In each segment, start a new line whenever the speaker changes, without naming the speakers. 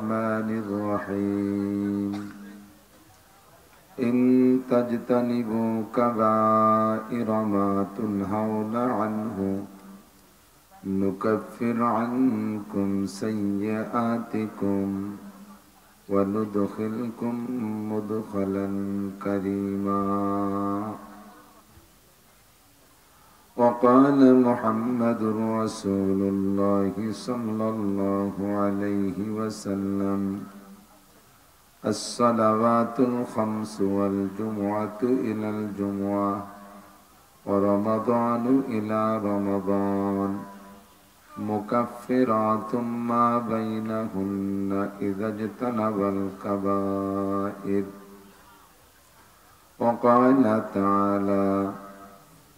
الرحمن الرحيم إن تجتنبوا كبائر ما تنهون عنه نكفر عنكم سيئاتكم وندخلكم مدخلا كريما وقال محمد رسول الله صلى الله عليه وسلم الصلوات الخمس والجمعة إلى الجمعة ورمضان إلى رمضان مكفرات ما بينهن إذا اجتنب الكبائر وقال تعالى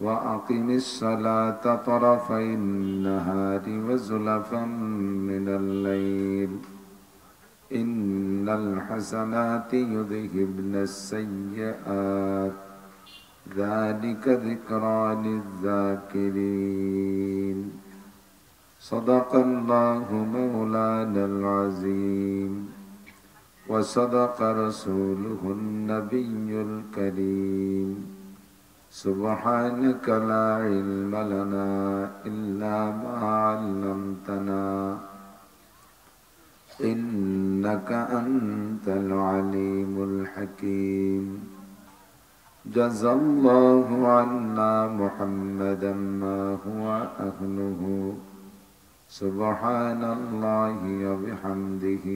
وأقم الصلاة طرفي النهار وزلفا من الليل إن الحسنات يذهبن السيئات ذلك ذكرى للذاكرين صدق الله مولانا العظيم وصدق رسوله النبي الكريم سبحانك لا علم لنا إلا ما علمتنا إنك أنت العليم الحكيم جزى الله عنا محمدا ما هو أهله سبحان الله وبحمده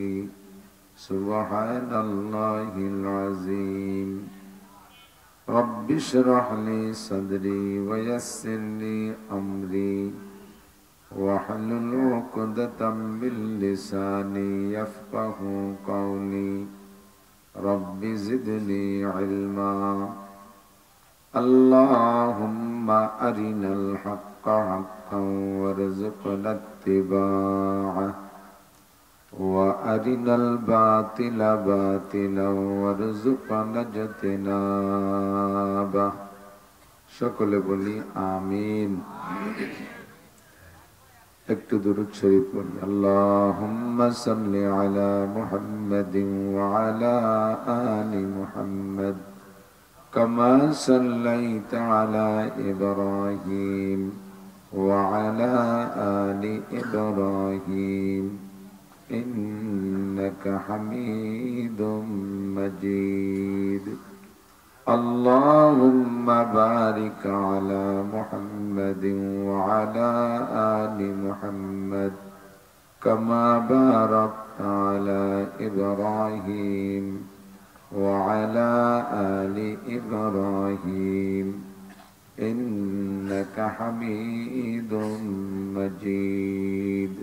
سبحان الله العظيم رب اشرح لي صدري ويسر لي أمري واحلل عقدة من لساني يفقه قولي رب زدني علما اللهم أرنا الحق حقا وارزقنا اتباعه وأرنا الباطل باطلا وارزقنا اجتنابه সকলে বলি আমিন একটু দুরূদ শরীফ পড়ি আল্লাহুম্মা সাল্লি আলা মুহাম্মাদিন ওয়া আলা আলি মুহাম্মাদ কামা সাল্লাইতা আলা ইব্রাহিম ওয়া আলা আলি ইব্রাহিম ইন্নাকা হামিদুম মাজিদ اللهم بارك على محمد وعلى آل محمد كما باركت على إبراهيم وعلى آل إبراهيم إنك حميد مجيد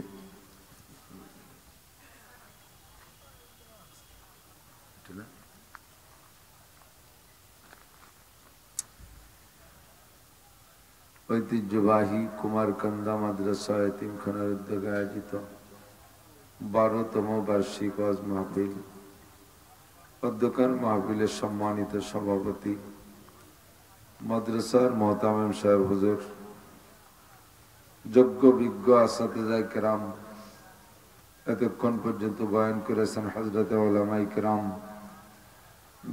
ঐতিহ্যবাহী কুমারকান্দা মাদ্রাসা এতিমখানার উদ্যোগে আয়োজিত 12তম বার্ষিক ওয়াজ মাহফিল অধ্যক্ষার মাহফিলের সম্মানিত সভাপতি মাদ্রাসার মোহতামিম সাহেব হুজুর, যোগ্য বিজ্ঞ আসাতিজায়ে কেরাম, এতক্ষণ পর্যন্ত বয়ান করেছেন হযরতে উলামায়ে কেরাম,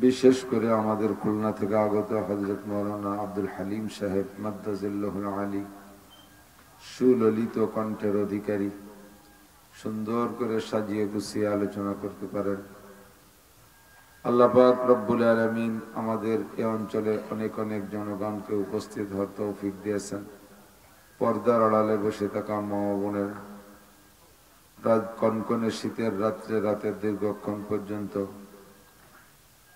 বিশেষ করে আমাদের খুলনা থেকে আগত হযরত মাওলানা আব্দুল হালিম সাহেব মাদ্দাজিল্লাহুল আলী, সুললিত কণ্ঠের অধিকারী, সুন্দর করে সাজিয়ে গুছিয়ে আলোচনা করতে পারেন। আল্লাহ পাক রব্বুল আলামিন আমাদের এই অঞ্চলে অনেক অনেক জনগণকে উপস্থিত হওয়ার তৌফিক দিয়েছেন। পর্দার আড়ালে বসে থাকা মা ও বোনের, রাত কনকনে শীতের রাতের দীর্ঘক্ষণ পর্যন্ত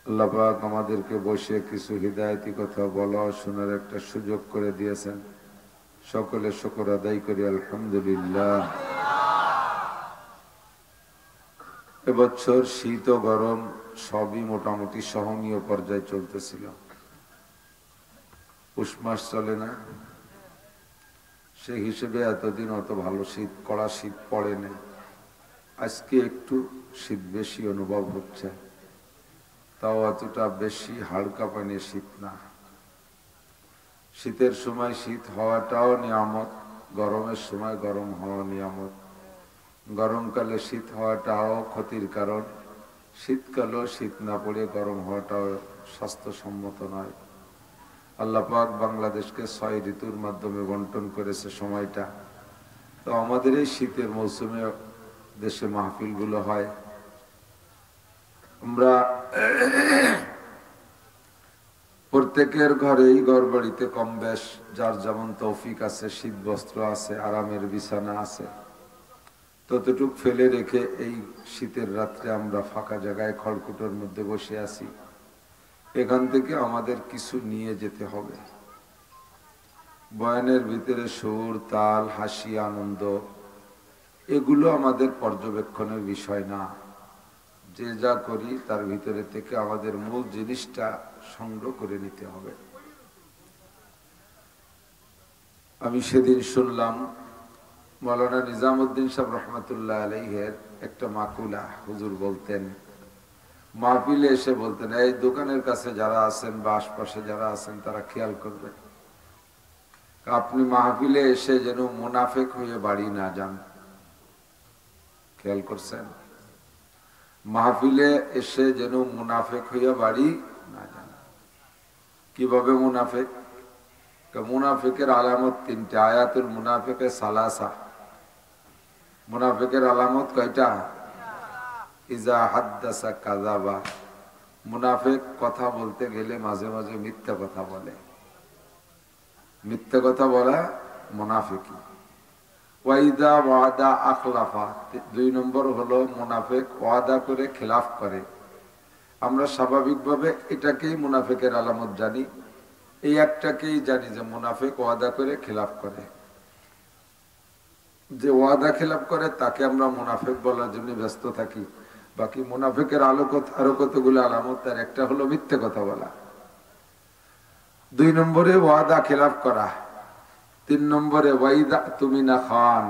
আল্লাহ পাক আমাদেরকে বসে কিছু হিদায়াতি কথা বলা শোনার একটা সুযোগ করে দিয়েছেন। সকলে শুকর আদায় করি আলহামদুলিল্লাহ। এবছর শীত ও গরম সবই মোটামুটি সহনীয় পর্যায়ে চলতেছিল। পুষ মাস চলে না, সেই হিসেবে এতদিন অত ভালো শীত, কড়া শীত পড়ে না। আজকে একটু শীত বেশি অনুভব হচ্ছে, তাও এতটা বেশি হাড় কাঁপানি শীত না। শীতের সময় শীত হওয়াটাও নিয়ামত, গরমের সময় গরম হওয়া নিয়ামত। গরমকালে শীত হওয়াটাও ক্ষতির কারণ, শীতকালেও শীত না পড়ে গরম হওয়াটাও স্বাস্থ্যসম্মত নয়। আল্লাহ পাক বাংলাদেশকে 6 ঋতুর মাধ্যমে বন্টন করেছে সময়টা। তো আমাদের এই শীতের মৌসুমে দেশে মাহফিলগুলো হয়। আমরা প্রত্যেকের ঘরেই ঘরবাড়িতে কম বেশ যার যেমন তৌফিক আছে, শীত বস্ত্র আছে, আরামের বিছানা আছে, ততটুক ফেলে রেখে এই শীতের রাত্রে আমরা ফাঁকা জায়গায় খড়কুটোর মধ্যে বসে আছি। এখান থেকে আমাদের কিছু নিয়ে যেতে হবে। বয়ানের ভিতরে সুর, তাল, হাসি, আনন্দ এগুলো আমাদের পর্যবেক্ষণের বিষয় না। যে যা করি তার ভিতরে থেকে আমাদের মূল জিনিসটা সংগ্রহ করে নিতে হবে। আমি সেদিন শুনলাম মাওলানা নিজামউদ্দিন সাহেব রহমতুল্লাহ আলাইহের একটা মাকুলা হুজুর বলতেন, মাহফিলে এসে বলতেন, এই দোকানের কাছে যারা আছেন বা আশপাশে যারা আছেন তারা খেয়াল করবেন, আপনি মাহফিলে এসে যেন মুনাফেক হয়ে বাড়ি না যান। খেয়াল করছেন? মাহফিলে এসে যেন মুনাফেক হইয়া বাড়ি না যান। কিভাবে মুনাফেক? মুনাফিকের আলামত 3টা। আয়াতুল মুনাফিকে সালাসা। মুনাফিকের আলামত কয়টা? ইজা হাদ্দাসা কাযাবা। মুনাফিক কথা বলতে গেলে মাঝে মাঝে মিথ্যা কথা বলে। মিথ্যা কথা বলা মুনাফিকি। ওয়াইদা ওয়াদা আখলাফা। 2 নম্বর হলো মুনাফিক ওয়াদা করে খেলাফ করে। আমরা স্বাভাবিকভাবে এটাকেই মুনাফিকের আলামত জানি। এই একটাকেই জানি যে মুনাফিক ওয়াদা করে খেলাফ করে। যে ওয়াদা খেলাফ করে তাকে আমরা মুনাফিক বলার জন্য ব্যস্ত থাকি। বাকি মুনাফিকের আরো কতগুলো আলামত, তার একটা হলো মিথ্যে কথা বলা। 2 নম্বরে ওয়াদা খেলাফ করা। 3 নম্বরে ওয়াইদা তুমিনা খান।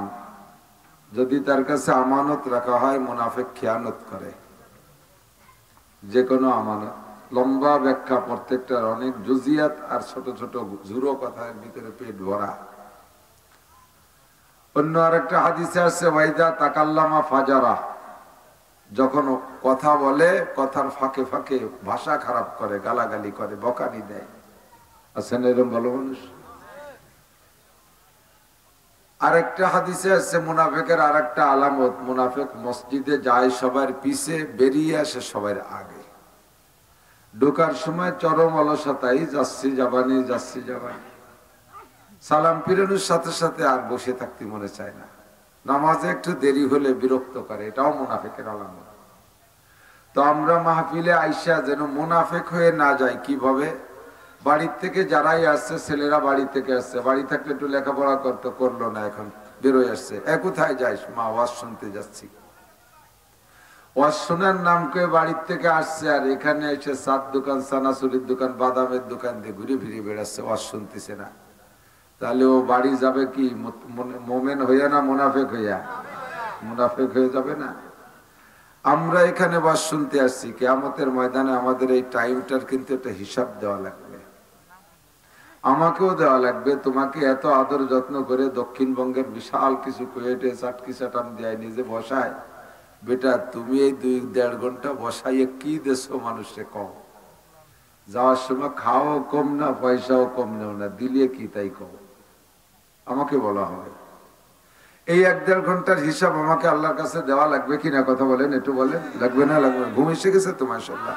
যদি তার কাছে আমানত রাখা হয় মুনাফিক খেয়ানত করে। যে কোনো আমানত। লম্বা ব্যাখ্যা, প্রত্যেকটার অনেক জুজিয়াত আর ছোট ছোট ঝুরো কথার ভিতরে পেট ভরা। অন্য আরেকটা হাদিসে আছে ওয়াইদা তাকাল্লামা ফাজারা। যখন কথা বলে কথার ফাঁকে ফাঁকে ভাষা খারাপ করে, গালাগালি করে, বকানি দেয়। আছেন এরকম ভালো মানুষ? আরেকটা হাদিসে আছে মুনাফিকের আরেকটা আলামত, মুনাফিক মসজিদে যায় সবার পিছে, বেরিয়ে আসে সবার আগে। ঢোকার সময় চরম অলসতাই, যাচ্ছি যাবানি যাচ্ছি যাবানি। সালাম ফিরানোর সাথে সাথে আর বসে থাকতে মনে চায় না। নামাজে একটু দেরি হলে বিরক্ত করে, এটাও মুনাফিকের আলামত। তো আমরা মাহফিলে আইসা যেন মুনাফিক হয়ে না যাই। কিভাবে? বাড়ির থেকে যারাই আসছে, ছেলেরা বাড়ি থেকে আসছে, বাড়ি থাকলে একটু লেখাপড়া করতে, করলো না, এখন বেরোয় আসছে। কোথায় যাইস? মা, ওয়াজ শুনতে যাচ্ছি। ওয়াজ শোনার নাম করে বাড়ির থেকে আসছে, আর এখানে এসে চার দোকান, চানাচুরির দোকান, বাদামের দোকান দিয়ে ঘুরে ফিরে বেড়াচ্ছে, ওয়াজ শুনতেছে না। তাহলে ও বাড়ি যাবে কি মোমেন হইয়া না মুনাফিক হইয়া? মুনাফিক হয়ে যাবে না? আমরা এখানে ওয়াজ শুনতে আসছি, কিয়ামতের ময়দানে আমাদের এই টাইমটার কিন্তু একটা হিসাব দেওয়া লাগবে। আমাকেও দেওয়া লাগবে। তোমাকে এত আদর যত্ন করে দক্ষিণবঙ্গের বিশাল কিছু কুয়েটে চাটকি চাটান দেয়, নিজে বসায়। বেটা, তুমি এই 2-1.5 ঘন্টা বসাইয়ে কি দেশো মানুষে কম? যাওয়ার সময় খাও কম না, পয়সাও কম নেও না, দিলে কি তাই কম। আমাকে বলা হয় এই 1-1.5 ঘন্টার হিসাব আমাকে আল্লাহর কাছে দেওয়া লাগবে কিনা? কথা বলেন, একটু বলেন। লাগবে না লাগবে? ঘুম এসে গেছে তোমার সন্ধ্যা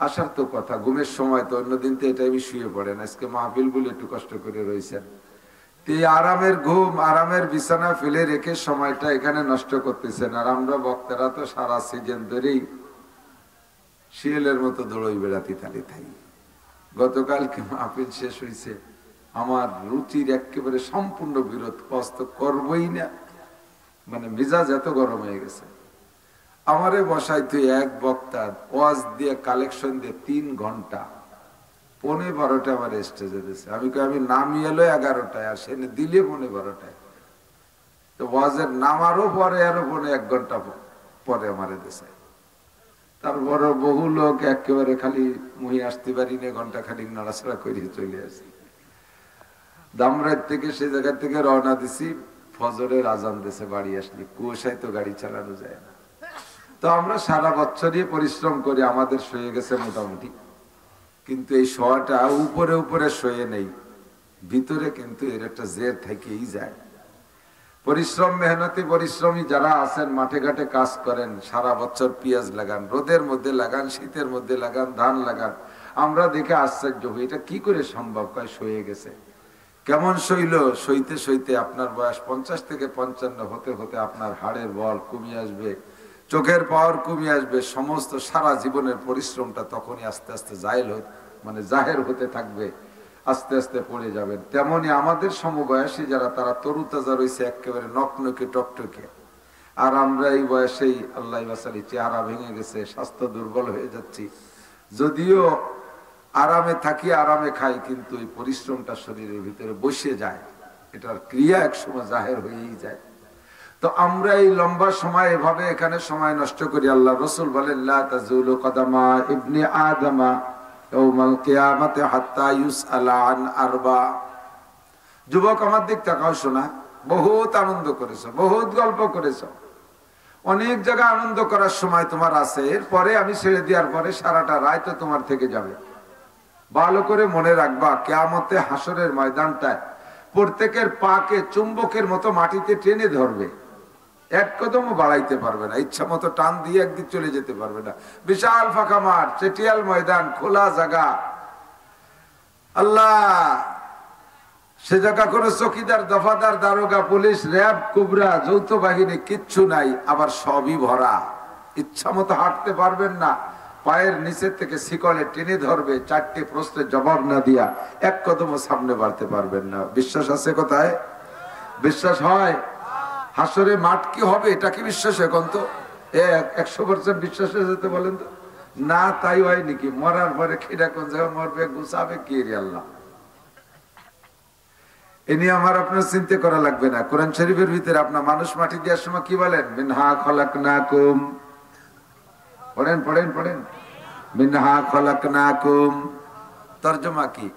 আসার তো কথা, ঘুমের সময় তো। অন্যদিন তো এটাই শুয়ে পড়েন, আজকে মাহফিল বলে একটু কষ্ট করে রয়েছেন। এই আরামের ঘুম, আরামের বিছানা ফেলে রেখে সময়টা এখানে নষ্ট করতেছেন। আর আমরা বক্তারা তো সারা সিজন ধরেই শিয়ালের মতো দৌড়ই বেড়াতে থাকি। গতকালকে মাহফিল শেষ হয়েছে, আমার রুচির একেবারে সম্পূর্ণ বিরোধ। কষ্ট করবই না, মানে মেজাজ এত গরম হয়ে গেছে। আমারে বসাই তুই এক বক্তা ওয়াজ দিয়ে কালেকশন দিয়ে 3 ঘন্টা, 11:15 আমার স্টেজে দিয়েছে। আমি নামি এলো 11টায়, আর সে দিলে 11:15টায়। তো ওয়াজের নামারও পরে আরো 1 ঘন্টা পরে আমারে দিয়েছে। তারপর বহু লোক একেবারে খালি মুহি আসতে পারি না, ঘন্টা খানিক নাড়াছাড়া করে চলে আসি। দামরাত থেকে সে জায়গা থেকে রওনা দিছি, ফজরের আজান দেশে বাড়ি আসলি, কুয়াশায় তো গাড়ি চালানো যায় না। তো আমরা সারা বছরই পরিশ্রম করি, আমাদের সয়ে গেছে মোটামুটি, কিন্তু এই শোয়াটা উপরে উপরে সয়ে নেই, ভিতরে কিন্তু এর একটা জের থেকেই যায়। পরিশ্রম মেহনতি পরিশ্রমী যারা আছেন, মাঠে ঘাটে কাজ করেন, সারা বছর পেঁয়াজ লাগান, রোদের মধ্যে লাগান, শীতের মধ্যে লাগান, ধান লাগান, আমরা দেখে আশ্চর্য হই, এটা কি করে সম্ভব? কয় সয়ে গেছে। কেমন সইল? সইতে সইতে আপনার বয়স 50 থেকে 55 হতে হতে আপনার হাড়ের বল কমিয়ে আসবে, চোখের পাওয়ার কমিয়ে আসবে, সমস্ত সারা জীবনের পরিশ্রমটা তখনই আস্তে আস্তে জাহের হতে থাকবে, আস্তে আস্তে পড়ে যাবেন। তেমনি আমাদের সমবয়সী যারা, তারা তরুতাজা রয়েছে একেবারে নকনকে টকটকে, আর আমরা এই বয়সেই আল্লাহ বাসালি চেহারা ভেঙে গেছে, স্বাস্থ্য দুর্বল হয়ে যাচ্ছি। যদিও আরামে থাকি, আরামে খাই, কিন্তু এই পরিশ্রমটা শরীরের ভিতরে বসে যায়, এটার ক্রিয়া একসময় জাহের হয়েই যায়। তো আমরা এই লম্বা সময় এভাবে এখানে সময় নষ্ট করি। আল্লাহ রসুল বলেন, লা তাজুলু কদামা ইবনে আদমা ইয়াউমাল কিয়ামাতি হাত্তা ইউসআলা আন আরবা। যুবক আমার দিক তাকাও, শোনা, বহুত আনন্দ করেছো, বহুত গল্প করেছো, অনেক জায়গা আনন্দ করার সময় তোমার আছে, এরপরে আমি ছেড়ে দেওয়ার পরে সারাটা রাত তো তোমার থেকে যাবে। ভালো করে মনে রাখবা, কিয়ামতে হাসরের ময়দানটায় প্রত্যেকের পাকে চুম্বকের মতো মাটিতে টেনে ধরবে, এক কদমও বাড়াইতে পারবে না, ইচ্ছা মতো টান দিয়ে একদিক চলে যেতে পারবে না। বিশাল ফাঁকা মাঠ, চেটিয়াল ময়দান, খোলা জায়গা। আল্লাহ, সে জায়গা কোনো চকিদার, দফাদার, দারোগা, পুলিশ, র্যাব, কুবরা, যৌথ বাহিনী কিচ্ছু নাই, আবার সবই ভরা। ইচ্ছা মতো হাঁটতে পারবেন না, পায়ের নিচের থেকে শিকলে টেনে ধরবে, 4টে প্রশ্নের জবাব না দিয়া এক কদমও সামনে বাড়তে পারবেন না। বিশ্বাস আছে কোথায়? বিশ্বাস হয়? হাসরে মাঠ কি হবে, এটা কি বিশ্বাস? এখন তো 100% বিশ্বাস হয়ে যেতে বলেন তো না, তাই হয় নাকি? মরার পরে খিরা কোন জায়গায় মরবে, গুছাবে কি রে আল্লাহ? এ নিয়ে আমার আপনার চিন্তা করা লাগবে না। কোরআন শরীফের ভিতরে আপনার মানুষ মাটি দেওয়ার সময় কি বলেন? মিনহা খলাকনাকুম। পড়েন পড়েন পড়েন, মিনহা খলাকনাকুম। তরজমা কি?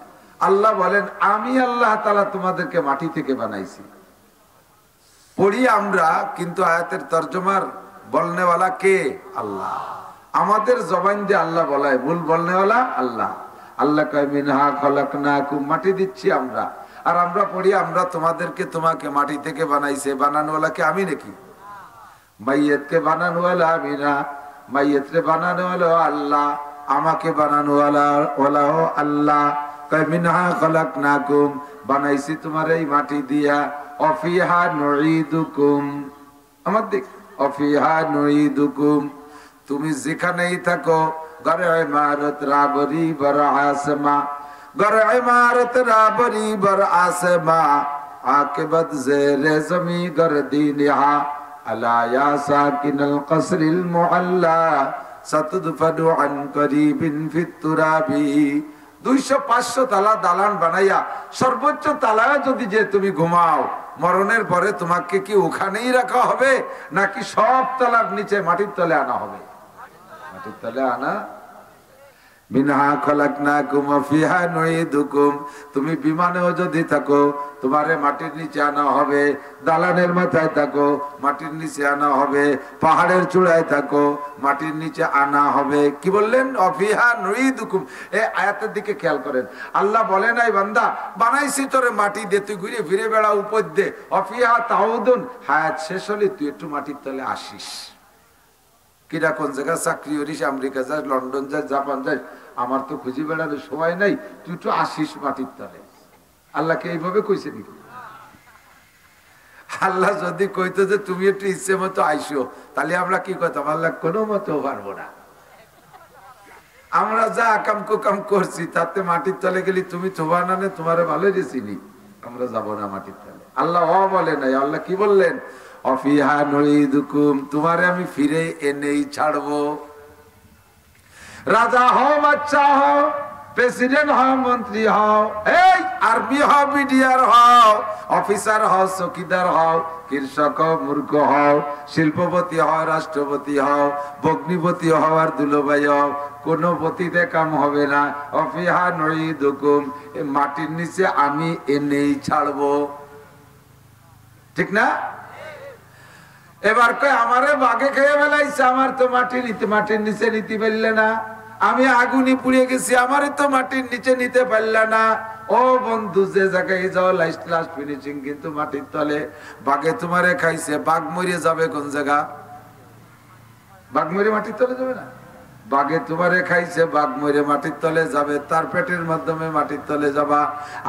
আল্লাহ বলেন, আমি আল্লাহ তাআলা তোমাদেরকে মাটি থেকে বানাইছি। পড়ি আমরা, কিন্তু আয়াতের তরজমার বলনেওয়ালা কে? আল্লাহ। আমাদের জবান দিয়ে আল্লাহ বলায়, ভুল বলনেওয়ালা আল্লাহ। আল্লাহ কয় মিনহা খলাকনাকুম, মাটি দিচ্ছি আমরা। আর আমরা পড়ি, আমরা তোমাকে মাটি থেকে বানাইছে। বানানোওয়ালাকে আমি নাকি? মাইয়াতকে বানানোওয়ালা আমি না, মাইয়াতরে বানানোওয়ালা আল্লাহ, আমাকে বানানোওয়ালা আল্লাহ। কয় মিনহা খলাকনাকুম, বানাইছি তোমার এই মাটি দিয়া। অফিহা নুঈদুকুম, আমার দিক, অফিহা নুঈদুকুম, তুমি যেখানেই থাকো, ঘরে ইমারত রাবরি বর আসমা, ঘরে ইমারত রাবরি বর আসমা, আকিবত জেরে জমি গরদিনহা, আলা ইয়া সাকিনাল কসরিল মুআল্লা, সাতদফাদু আন করিবিন ফিত তুরাবি। 200-500 তালা দালান বানাইয়া সর্বোচ্চ তালায় যদি যে তুমি ঘুমাও, মরণের পরে তোমাকে কি ওখানেই রাখা হবে, নাকি সব তালার নিচে মাটির তলে আনা হবে? মাটির তলে আনা। মিনহা খলাকনাকুম ওয়া ফিহা নুঈদুকুম, তুমি বিমানেও যদি থাকো, তোমারে মাটির নিচে আনা হবে। দালানের মাথায় থাকো, মাটির নিচে আনা হবে। পাহাড়ের চূড়ায় থাকো, মাটির নিচে আনা হবে। কি বললেন? অফিহা নুঈদুকুম। এই আয়াতের দিকে খেয়াল করেন। আল্লাহ বলে নাই, বান্দা বানাইছি তোরে মাটি দিয়ে, তুই ঘুরে ফিরে বেড়া উপর দে। অফিহা তাউদুন, হায়াত শেষ হলে তুই একটু মাটির তলে আসিস। কিরা কোন জায়গায় চাকরি করিস, আমেরিকা যাস, লন্ডন যাস, জাপান যাস, আমার তো খুঁজে বেড়ানোর সময় নাই, তুই একটু আসিস মাটির তলে। আল্লাহকে এইভাবে কইছে নাকি? আল্লাহ যদি কইতো যে তুমি একটু ইচ্ছে মতো আইসো, তাহলে আমরা কি করতাম? আল্লাহ কোনো মতো পারবো না। আমরা যা আকাম কুকাম করছি, তাতে মাটির তলে গেলি তুমি থোবা না, তোমার ভালো চিনি, আমরা যাবো না মাটির তলে। আল্লাহ বলে নাই। আল্লাহ কি বললেন? অফিহা নুঈদুকুম, তোমারে আমি ফিরে এনেই ছাড়বো। রাজা হও, বাচ্চা হও, প্রেসিডেন্ট হও, মন্ত্রী হও, এই আর্মি হও, বিডিআর হও, অফিসার হও, চকিদার হও, কৃষক হও, মূর্খ হও, শিল্পপতি হও, রাষ্ট্রপতি হও, ভগ্নিপতি হও আর দুলোবাই হও, কোনো পতিতে কাম হবে না। অফিহা নুঈদুকুম, মাটির নিচে আমি এনেই ছাড়বো। ঠিক না? এবার কয় আমারে বাঘে খেয়ে ফেলাইছে, আমার তো মাটির নিচে নিতে পারলে না, আমি আগুনে পুড়িয়ে গেছি, আমারে তো মাটির নিচে নিতে পারলে না। ও বন্ধু, যে জায়গায় যাও লাস্ট ফিনিশিং কিন্তু মাটির তলে। বাঘে তোমারে খাইছে, বাঘ মরে যাবে কোন জায়গা? বাঘ মরে মাটির তলে যাবে না? বাঘে তোমারে খাইছে, বাঘ মরে মাটির তলে যাবে, তার পেটের মাধ্যমে মাটির তলে যাবা।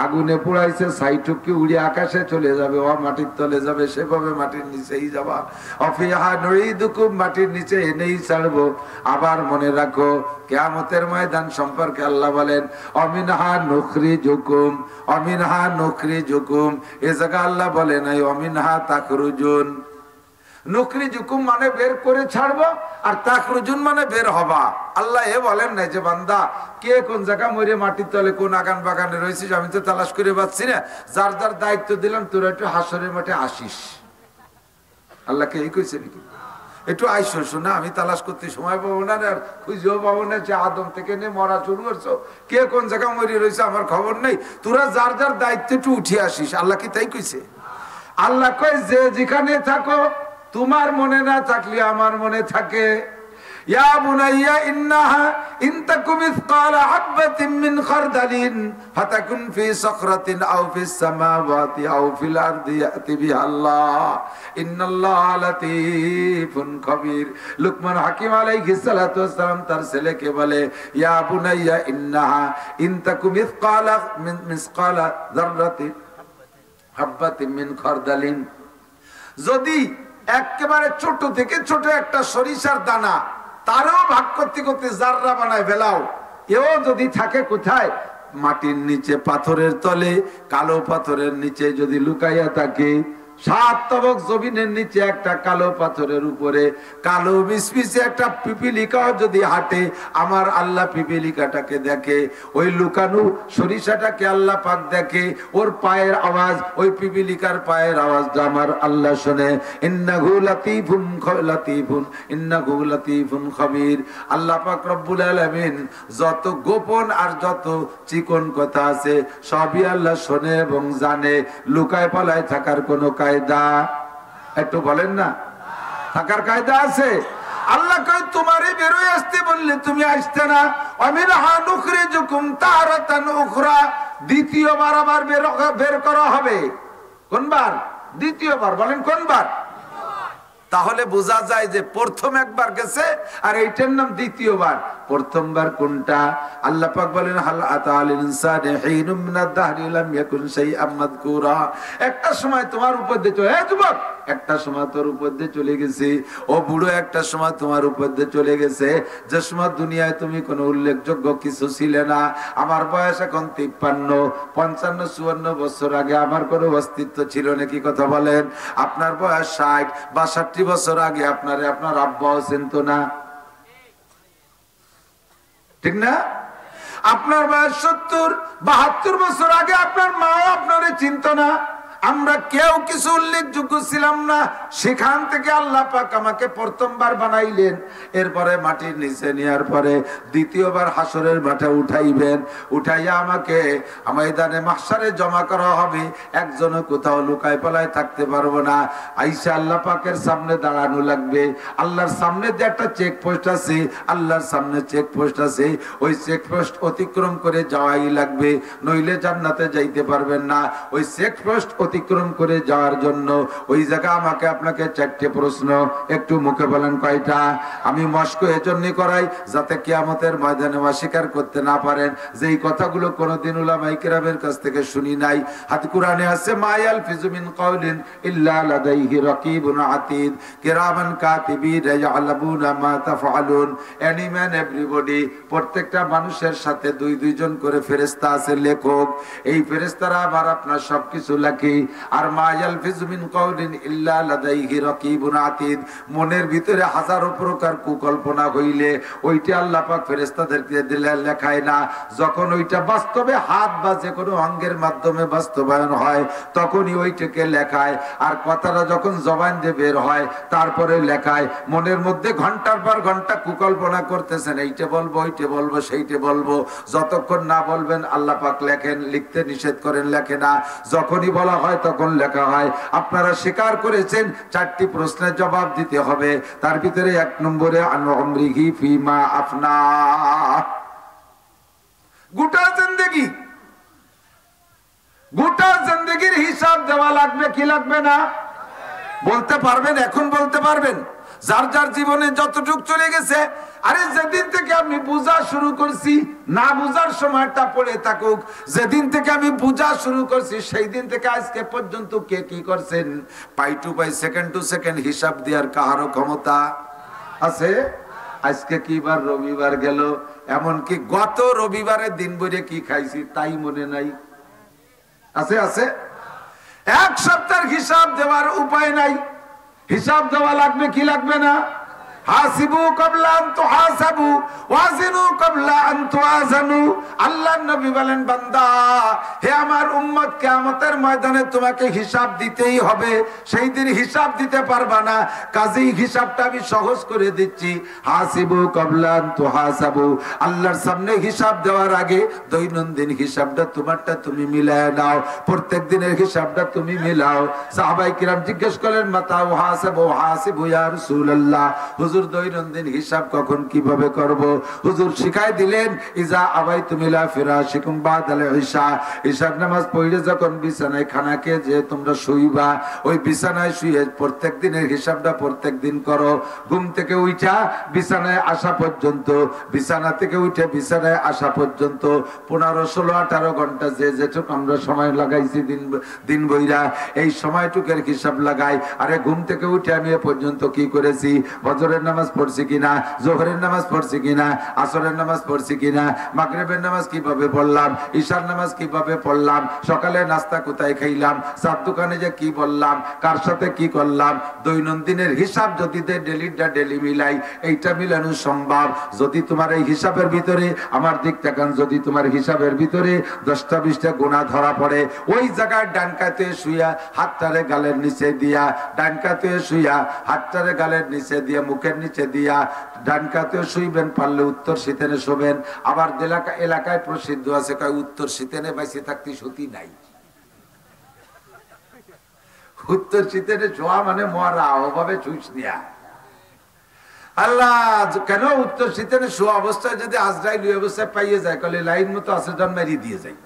আগুনে পুড়াইছে, সাইটুকি উড়ে আকাশে চলে যাবে, ও মাটির তলে যাবে, সেভাবে মাটির নিচেই যাবা। অফিহা নুইদুকুম, মাটির নিচে এনেই ছাড়বো। আবার মনে রাখো, কিয়ামতের ময়দান সম্পর্কে আল্লাহ বলেন অমিনহা নুখরিজুকুম, অমিনহা নুখরিজুকুম। এ জায়গা আল্লাহ বলে নাই অমিনহা তাখরুজুন। নুখরিজুকুম মানে বের করে ছাড়বো, আর তাখরুজুন মানে বের হবা। আল্লাহ এ বলেন নাই যে বান্দা কে কোন জায়গা মরে মাটির তলে কোন আগান বাগানে রয়েছিস আমি তো তালাশ করে পাচ্ছি না, যার যার দায়িত্ব দিলাম তোরা একটু হাসরের মাঠে আসিস। আল্লাহকে এই কইছে নাকি? একটু আইসো, শোনা আমি তালাশ করতে সময় পাবো না, আর খুঁজেও পাবো না, যে আদম থেকে নিয়ে মরা শুরু করছো, কে কোন জায়গা মরে রয়েছে আমার খবর নেই, তোরা যার যার দায়িত্ব একটু উঠে আসিস। আল্লাহ কি তাই কইছে? আল্লাহ কয় যে যেখানে থাকো, তোমার মনে না থাকলে আমার মনে থাকে। ইয়া বুনাইয়া ইন্নাহা ইন তাকু মিসকালা হাববাতিন মিন খারদালিন ফাতাকুন ফি সাখরাতিন আও ফিস সামাওয়াতি আও ফিল আরদি ইয়াতি বিহাল্লাহ ইন্নাল্লাহা লাতীফুন খাবীর। লুকমান হাকিম আলাইহিস সালাতু ওয়াস সালাম তার ছেলেকে বলে, ইয়া বুনাইয়া ইন্নাহা ইন তাকু মিসকালা যাররাতিন হাববাতিন মিন খারদালিন, যদি একেবারে ছোট থেকে ছোট একটা সরিষার দানা, তারও ভাগ করতে করতে জাররা বানায় ফেলাও, এও যদি থাকে কোথায়? মাটির নিচে, পাথরের তলে, কালো পাথরের নিচে যদি লুকাইয়া থাকে, 7 তবক জমিনের নিচে একটা কালো পাথরের উপরে কালো মিসমিসে একটা পিপিলিকাও যদি হাঁটে, আমার আল্লাহ পিপিলিকাটাকে দেখে, ওই লুকানো সরিষাটাকে আল্লাহ পাক দেখে, ওর পায়ের আওয়াজ, ওই পিপিলিকার পায়ের আওয়াজটা আমার আল্লাহ শুনে। ইন্নাহু লাতীফুন লাতীফুন ইন্নাহু লাতীফুন খাবীর। আল্লাহ পাক রব্বুল আলামিন যত গোপন আর যত চিকন কথা আছে সবই আল্লাহ শুনে এবং জানে। লুকায় পালায় থাকার কোনো কায়দা একটু বলেন না? থাকার কায়দা আছে? আল্লাহ কয় তোমারই বেরোয় আসতে বললে তুমি আসতে না। আমিনহা নুখরিজুকুম তারাতান উখরা, দ্বিতীয়বার আবার বের করা হবে। কোনবার? দ্বিতীয়বার। বলেন কোনবার? তাহলে বোঝা যায় যে প্রথম একবার গেছে আর এইটার নাম দ্বিতীয়বার। প্রথমবার কোনটা? আল্লাহ পাক বলেন হাল আতাল ইনসানি হিনুম মিনাদ দাহরি লাম ইয়াকুন শাইআম মাযকুরা। একটা সময় তোমার উপর দিয়ে চলে, যুবক একটা সময় তোর উপর দিয়ে চলে গেছে, ও বুড়ো একটা সময় তোমার উপর দিয়ে চলে গেছে, যে সময় দুনিয়ায় তুমি কোনো উল্লেখযোগ্য কিছু ছিলে না। আমার বয়স এখন 53, 55, 54 বছর আগে আমার কোনো অস্তিত্ব ছিল নাকি? কথা বলেন। আপনার বয়স 60 বা 60 বছর আগে আপনার আব্বাও চিনতো না, ঠিক না? আপনার বয়স 70, 72 বছর আগে আপনার মা আপনারে চিনতো না। আমরা কেউ কিছু উল্লেখযোগ্য ছিলাম না। সেখান থেকে আল্লাহ পাক আমাকে প্রথমবার বানাইলেন, এরপরে মাটির নিচে নেওয়ার পরে দ্বিতীয়বার হাসরের মাঠে উঠাইবেন। উঠাইয়া আমাকে ময়দানে মাহশারে জমা করা হবে। একজনও কোথাও লুকায় পালায় থাকতে পারবো না। আইসা আল্লাহ পাকের সামনে দাঁড়ানো লাগবে। আল্লাহর সামনে যে একটা চেকপোস্ট আছে, আল্লাহর সামনে চেকপোস্ট আছে, ওই চেকপোস্ট অতিক্রম করে যাওয়াই লাগবে, নইলে জান্নাতে যাইতে পারবেন না। ওই চেকপোস্ট অতিক্রম করে যাওয়ার জন্য ওই জায়গা আমাকে আপনাকে 4টে প্রশ্ন, একটু মুখে বলেন কয়টা? আমি মস্ক এজন্য করাই যাতে কিয়ামতের ময়দানে অস্বীকার করতে না পারেন যে এই কথাগুলো কোনদিন উলামায়ে কেরামের কাছ থেকে শুনি নাই। হাদিস কুরআনে আছে মায়াল ফিজু মিন কাউলিন ইল্লা লাদাইহি রাকিবুন আতীদ কিরামান কাতিবিন ইয়ালামুনা মা তাফআলুন। এনি ম্যান এভরিবডি, প্রত্যেকটা মানুষের সাথে 2 জন করে ফেরেশতা আছে, লেখক। এই ফেরেশতারা আবার আপনার সবকিছু লেখে। আর মা ইয়ালফিজু মিন কাউলিন ইল্লা লাদাইহি রাকিবুন আতীদ, মনের ভিতরে হাজারো প্রকার কুকল্পনা হইলে ওইটা আল্লাহ পাক ফেরেশতাদেরকে দিলে লেখায় না। যখন ওইটা বাস্তবে হাত বা যে কোনো অঙ্গের মাধ্যমে বাস্তবায়ন হয় তখনই ওইটাকে লেখায়। আর কথাটা যখন জবান দিয়ে বের হয় তারপরে লেখায়। মনের মধ্যে ঘন্টার পর ঘন্টা কুকল্পনা করতেছেন, এইটা বলবো, ওইটা বলবো, সেইটা বলবো। যতক্ষণ না বলবেন আল্লাহ পাক লেখেন, লিখতে নিষেধ করেন, লেখে না। যখনই বলা হয় তখন লেখা হয়। আপনারা স্বীকার করেছেন 4টি প্রশ্নের জবাব দিতে হবে। তার ভিতরে 1 নম্বরে আন উমরিহি ফিমা আফনা। গোটা জিন্দেগির হিসাব দেওয়া লাগবে কি লাগবে না? বলতে পারবেন? এখন বলতে পারবেন? যার যার জীবনে যতটুক চলে গেছে, আরে যেদিন থেকে আমি বোঝা শুরু করছি, না বোঝার সময়টা পড়ে থাকুক, যেদিন থেকে আমি বোঝা শুরু করছি সেই দিন থেকে আজকে পর্যন্ত কে কি করছেন, পাই টু পাই, সেকেন্ড টু সেকেন্ড হিসাব দেওয়ার কাহারও ক্ষমতা আছে? আজকে কি বার? রবিবার গেল, এমনকি গত রবিবারের দিন ভরে কি খাইছি তাই মনে নাই। আছে আছে? 1 সপ্তাহের হিসাব দেওয়ার উপায় নাই। হিসাব দেওয়া লাগবে কি লাগবে না? হাসিবু ক্বাবলা আন তুহাসাবু ওয়াজিনু ক্বাবলা আন তুওয়াজানু। আল্লাহর নবী বলেন, বান্দা হে আমার উম্মত, কিয়ামতের ময়দানে তোমাকে হিসাব দিতেই হবে। সেই দিন হিসাব দিতে পারবা না, কাজেই হিসাবটা আমি সহজ করে দিচ্ছি। হাসিবু ক্বাবলা আন তুহাসাবু, আল্লাহর সামনে হিসাব দেওয়ার আগে দৈনন্দিন হিসাবটা তোমারটা তুমি মিলায় নাও, প্রত্যেক দিনের হিসাবটা তুমি মিলাও। সাহাবায়ে কিরাম জিজ্ঞেস করলেন, মাতা হাসাবু হাসিবু ইয়া রাসূলুল্লাহ, হুজুর দৈনন্দিন হিসাব কখন কিভাবে করব? হুজুর শিখাই দিলেন, ইজা আবাইতুম ইলা ফিরাশিকুম বাদাল ইশা, ইশার নামাজ পড়ে যখন বিছানায় খানাকে যে তোমরা শুইবা, ওই বিছানায় শুয়ে প্রত্যেক দিনের হিসাবটা প্রত্যেক দিন করো। ঘুম থেকে উঠা বিছানায় আসা পর্যন্ত, বিছানা থেকে উঠে বিছানায় আসা পর্যন্ত 15, 16, 18 ঘন্টা যে যেটুকু আমরা সময় লাগাইছি দিন বইরা, এই সময়টুকের হিসাব লাগাই। আরে ঘুম থেকে উঠে আমি এ পর্যন্ত কি করেছি? ফজরের নামাজ পড়ছি কিনা, জোহরের নামাজ পড়ছি কিনা, আসরের নামাজ পড়ছি কিনা, মাগরিবের নামাজ কিভাবে পড়লাম, ঈশার নামাজ কিভাবে পড়লাম, সকালে নাস্তা কোথায় খাইলাম, চার দোকানে যে কি বললাম, কার সাথে কি করলাম, দৈনন্দিনের হিসাব যদি ডেলি মিলাই, এইটা মিলানো সম্ভব। যদি তোমার এই হিসাবের ভিতরে, আমার দিক তাকান, যদি তোমার হিসাবের ভিতরে 10টা 20টা গুনাহ ধরা পড়ে, ওই জায়গায় ডান কাতে শুইয়া হাতটারে গালের নিচে দিয়া, ডান কাতে শুইয়া হাতটারে গালের নিচে দিয়া, মুখের নিচে দিয়া, ডান কাতেও শুইবেন, পারলে উত্তর শীতেনে শোবেন। আবার এলাকায় প্রসিদ্ধ আছে, কয় উত্তর শীতেনে বাইসে থাকতে সতী নাই। উত্তর শীতেনে শোয়া মানে মরা, ওভাবে চুইস নিয়া। আল্লাহ কেন উত্তর শীতেনে শোয়া অবস্থায় যদি আজরাইল ওই অবস্থায় পাইয়ে যায়, কলে লাইন মতো আছে জন মারিয়ে দিয়ে যায়,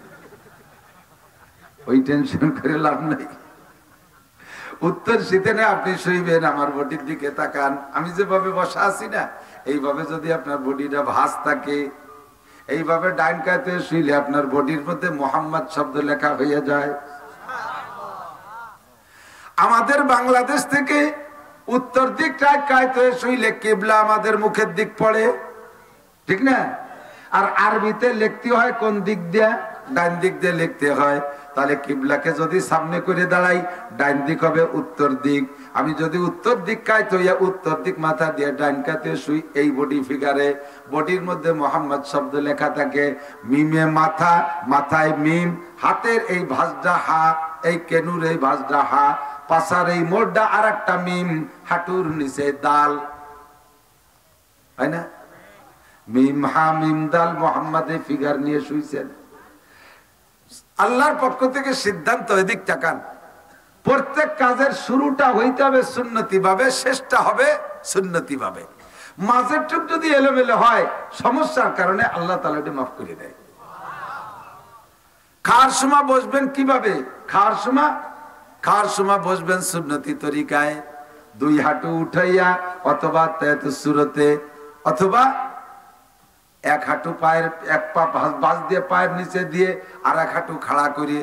ওই টেনশন করে লাভ নাই। উত্তর শীতেনে আপনি শুইবেন, আমার বডির দিকে তাকান, আমি যেভাবে বসা আছি না, এইভাবে যদি আপনার বডিটা ভাঁজ থাকে, এইভাবে ডাইন কাতে শুইলে আপনার বডির মধ্যে মোহাম্মদ শব্দ লেখা হয়ে যায়। আমাদের বাংলাদেশ থেকে উত্তর দিকটা কায়তে শুইলে কিবলা আমাদের মুখের দিক পড়ে, ঠিক না? আর আরবিতে লিখতে হয় কোন দিক দিয়ে? ডাইন দিক দিয়ে লিখতে হয়। তাহলে কিবলাকে যদি সামনে করে দাঁড়াই, ডাইন দিক হবে উত্তর দিক। আমি যদি উত্তর দিক কায়ত হইয়া উত্তর দিক মাথা দিয়ে ডাইন কাতে শুই, এই বডি ফিগারে, বডির মধ্যে মোহাম্মদ শব্দ লেখা থাকে। মিমে মাথা, মাথায় মিম, হাতের এই ভাঁজটা হা, এই কেনুর এই ভাঁজটা হা, পাশার এই মোড়টা আর একটা মিম, হাঁটুর নিচে দাল, হয় না? মিম হা মিম দাল, মোহাম্মদ এই ফিগার নিয়ে শুইছেন। আল্লাহর পক্ষ থেকে সিদ্ধান্ত, এদিক তাকান, প্রত্যেক কাজের শুরুটা হইতে হবে সুন্নতি ভাবে, শেষটা হবে সুন্নতি ভাবে। মাঝের টুক যদি এলোমেলো হয়, সমস্যার কারণে আল্লাহ তাআলা এটা মাফ করে দেয়। খাওয়ার সময় বসবেন কিভাবে? খাওয়ার সময় বসবেন সুন্নতি তরিকায়, 2 হাঁটু উঠাইয়া, অথবা তায়াতুস সুরতে, অথবা 1 হাঁটু পায়ের, 1 পা বাস দিয়ে পায়ের নিচে দিয়ে, আর 1 হাঁটু খাড়া করে,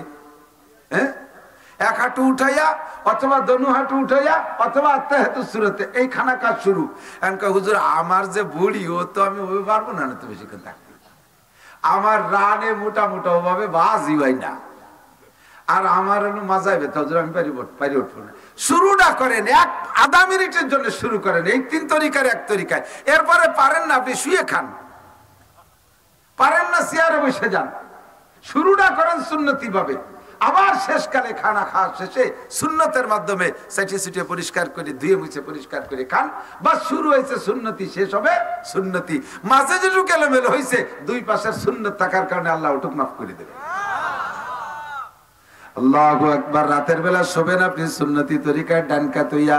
হ্যাঁ, 1 হাঁটু উঠাইয়া, অথবা দোনো হাঁটু উঠাইয়া, অথবা তায়াতুস সুরতে, এই খানা কাজ শুরু। এমনকি হুজুর আমার যে বুড়ি, ও তো আমি ওই পারবো না, তো বেশিক্ষণ থাকতে, আমার রানে মোটা মোটা ওভাবে বাজি হয় না, আর আমার মাজায় ব্যথা, হুজুর আমি পারি উঠবো না। শুরুটা করেন, 1-আধা মিনিটের জন্য শুরু করেন, এই 3 তরিকার 1 তরিকায়। এরপরে পারেন না আপনি শুয়ে খান, পারেন না চেয়ারে বসে যান, শুরুটা করেন সুন্নতি ভাবে। আবার শেষকালে খানা খাওয়া শেষে সুন্নতের মাধ্যমে সেটি সিটে পরিষ্কার করে, ধুয়ে মুছে পরিষ্কার করে খান। বাস শুরু হয়েছে সুন্নতি, শেষ হবে সুন্নতি। মাঝে যেটুকু এলোমেলো হয়েছে, 2 পাশের সুন্নত থাকার কারণে আল্লাহ ওটুক মাফ করে দেবে। আল্লাহু আকবার। রাতের বেলা শোবেন আপনি সুন্নতি তরিকায় ডান কাত হইয়া,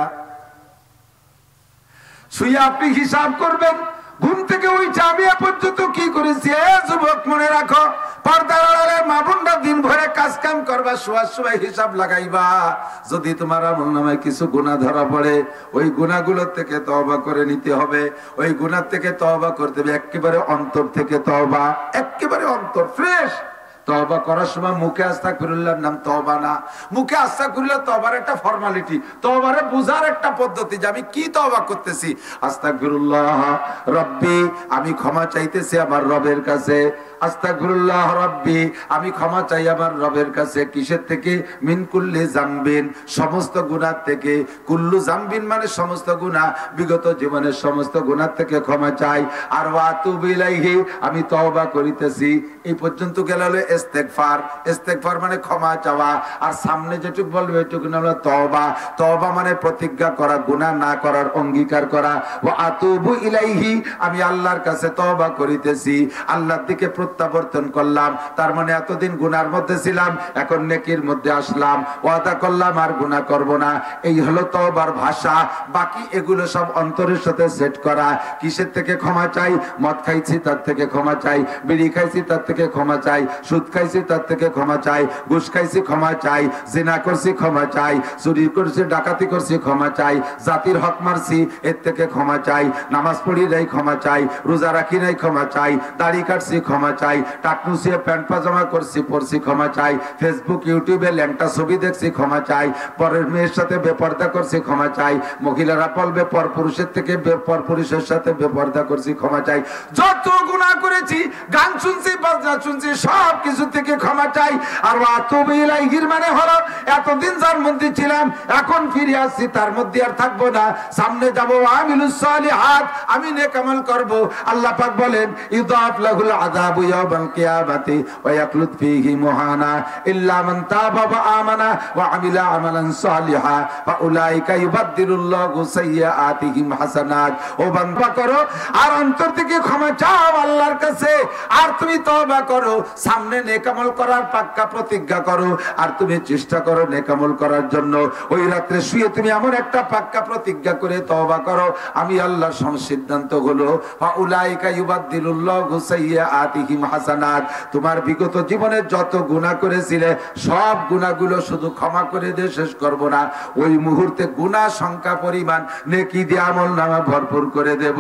শুইয়া আপনি হিসাব করবেন ঘুম থেকে উঠে আমি এ পর্যন্ত কি করেছি। যুবক মনে রাখো, পর্দার আড়ালে মা বোনরা দিন ভরে কাজ কাম করবা, শোয়ার সময় হিসাব লাগাইবা। যদি তোমার আমলনামায় কিছু গুনাহ ধরা পড়ে, ওই গুনাহগুলোর থেকে তওবা করে নিতে হবে। ওই গুনাহ থেকে তওবা করতে হবে একেবারে অন্তর থেকে তওবা, একেবারে অন্তর ফ্রেশ। তওবা করার সময় মুখে আস্তাগফিরুল্লাহর নাম তওবা না, মুখে আস্তাগফিরুল্লাহ তওবার একটা ফর্মালিটি, তওবারে বোঝার একটা পদ্ধতি যে আমি কি তওবা করতেছি। আস্তাগফিরুল্লাহ রাব্বি, আমি ক্ষমা চাইতেছি আমার রবের কাছে। আস্তাগফিরুল্লাহ রাব্বি, আমি ক্ষমা চাই আমার রবের কাছে। কিসের থেকে? মিন কুল্লি জামবিন, সমস্ত গুনাহ থেকে। কুল্লু জামবিন মানে সমস্ত গুনাহ, বিগত জীবনের সমস্ত গুনাহ থেকে ক্ষমা চাই। আর ওয়াতুবু ইলাইহি, আমি তওবা করিতেছি। এই পর্যন্ত গেল হলো ইস্তেগফার। ইস্তেগফার মানে ক্ষমা চাওয়া। আর সামনে যেটুকু বলবে এটুকু হলো তওবা। তওবা মানে প্রতিজ্ঞা করা, গুনাহ না করার অঙ্গীকার করা। ওয়াতুবু ইলাইহি, আমি আল্লাহর কাছে তওবা করিতেছি, আল্লাহর দিকে প্রত্যাবর্তন করলাম। তার মানে এতদিন গুনার মধ্যে ছিলাম, এখন নেকির মধ্যে আসলাম, ওয়াদা করলাম আর গুনাহ করব না। এই হলো তওবার ভাষা। বাকি এগুলো সব অন্তরের সাথে সেট করা। কিসের থেকে ক্ষমা চাই? মদ খাইছি তার থেকে ক্ষমা চাই, বিড়ি খাইছি তার থেকে ক্ষমা চাই, সুদ খাইছি তার থেকে ক্ষমা চাই, ঘুষ খাইছি ক্ষমা চাই, জিনা করছি ক্ষমা চাই, চুরি করছি ডাকাতি করছি ক্ষমা চাই, জাতির হক মারছি এর থেকে ক্ষমা চাই, নামাজ পড়ি নাই ক্ষমা চাই, রোজা রাখি নাই ক্ষমা চাই, দাড়ি কাটছি ক্ষমা চাই, টাকনুসিয়ে প্যান্ট পাজামা করছি পড়ছি ক্ষমা চাই, ফেসবুক ইউটিউবে ল্যাংটা ছবি দেখছি ক্ষমা চাই, পরের মেয়ের সাথে বেপর্দা করছি ক্ষমা চাই, মহিলারা বলবে পর পুরুষের থেকে পর পুরুষের সাথে বেপর্দা করছি ক্ষমা চাই। যত গুনাহ করেছি, গান শুনছি বাজনা শুনছি, সব কিছু থেকে ক্ষমা চাই। আর ওয়াতুবু ইলাইহির মানে হলো এতদিন যার মধ্যে ছিলাম এখন ফিরে আসছি, তার মধ্যে আর থাকবো না, সামনে যাব। আমিলুস সালিহাত, আমি নেক আমল করব। আল্লাহ পাক বলেন ইউদাফ লাহুল আযাবু ইয়াওমাল কিয়ামাতি ওয়া ইয়াখলুদ ফীহি মুহানা ইল্লা মান তাবা ওয়া আমানা ওয়া আমিলা আমালান সালিহা ফাউলাইকা ইউবাদদিলুল্লাহু সাইয়্যাতিহিম হাসানাত। ও বান্দা করো আর অন্তর থেকে ক্ষমা চাও আল্লাহর কাছে, আর তুমি তওবা করো, সামনে নেক আমল করার পাক্কা প্রতিজ্ঞা করো, আর তুমি চেষ্টা করো নেক আমল করার জন্য। ওই রাতে শুয়ে তুমি এমন একটা পাক্কা প্রতিজ্ঞা করে তওবা করো, আমি আল্লাহর সিদ্ধান্ত হলো ফাউলাইকা ইউবাদদিলুল্লাহু সাইয়্যাতিহিম হাসানাত। তোমার বিগত জীবনে যত গুনাহ করেছিলে সব গুনাহগুলো শুধু ক্ষমা করে দিয়ে শেষ করব না, ওই মুহূর্তে গুনাহ সংখ্যা পরিমাণ নেকি দিয়ে আমলনামা ভরপুর করে দেব।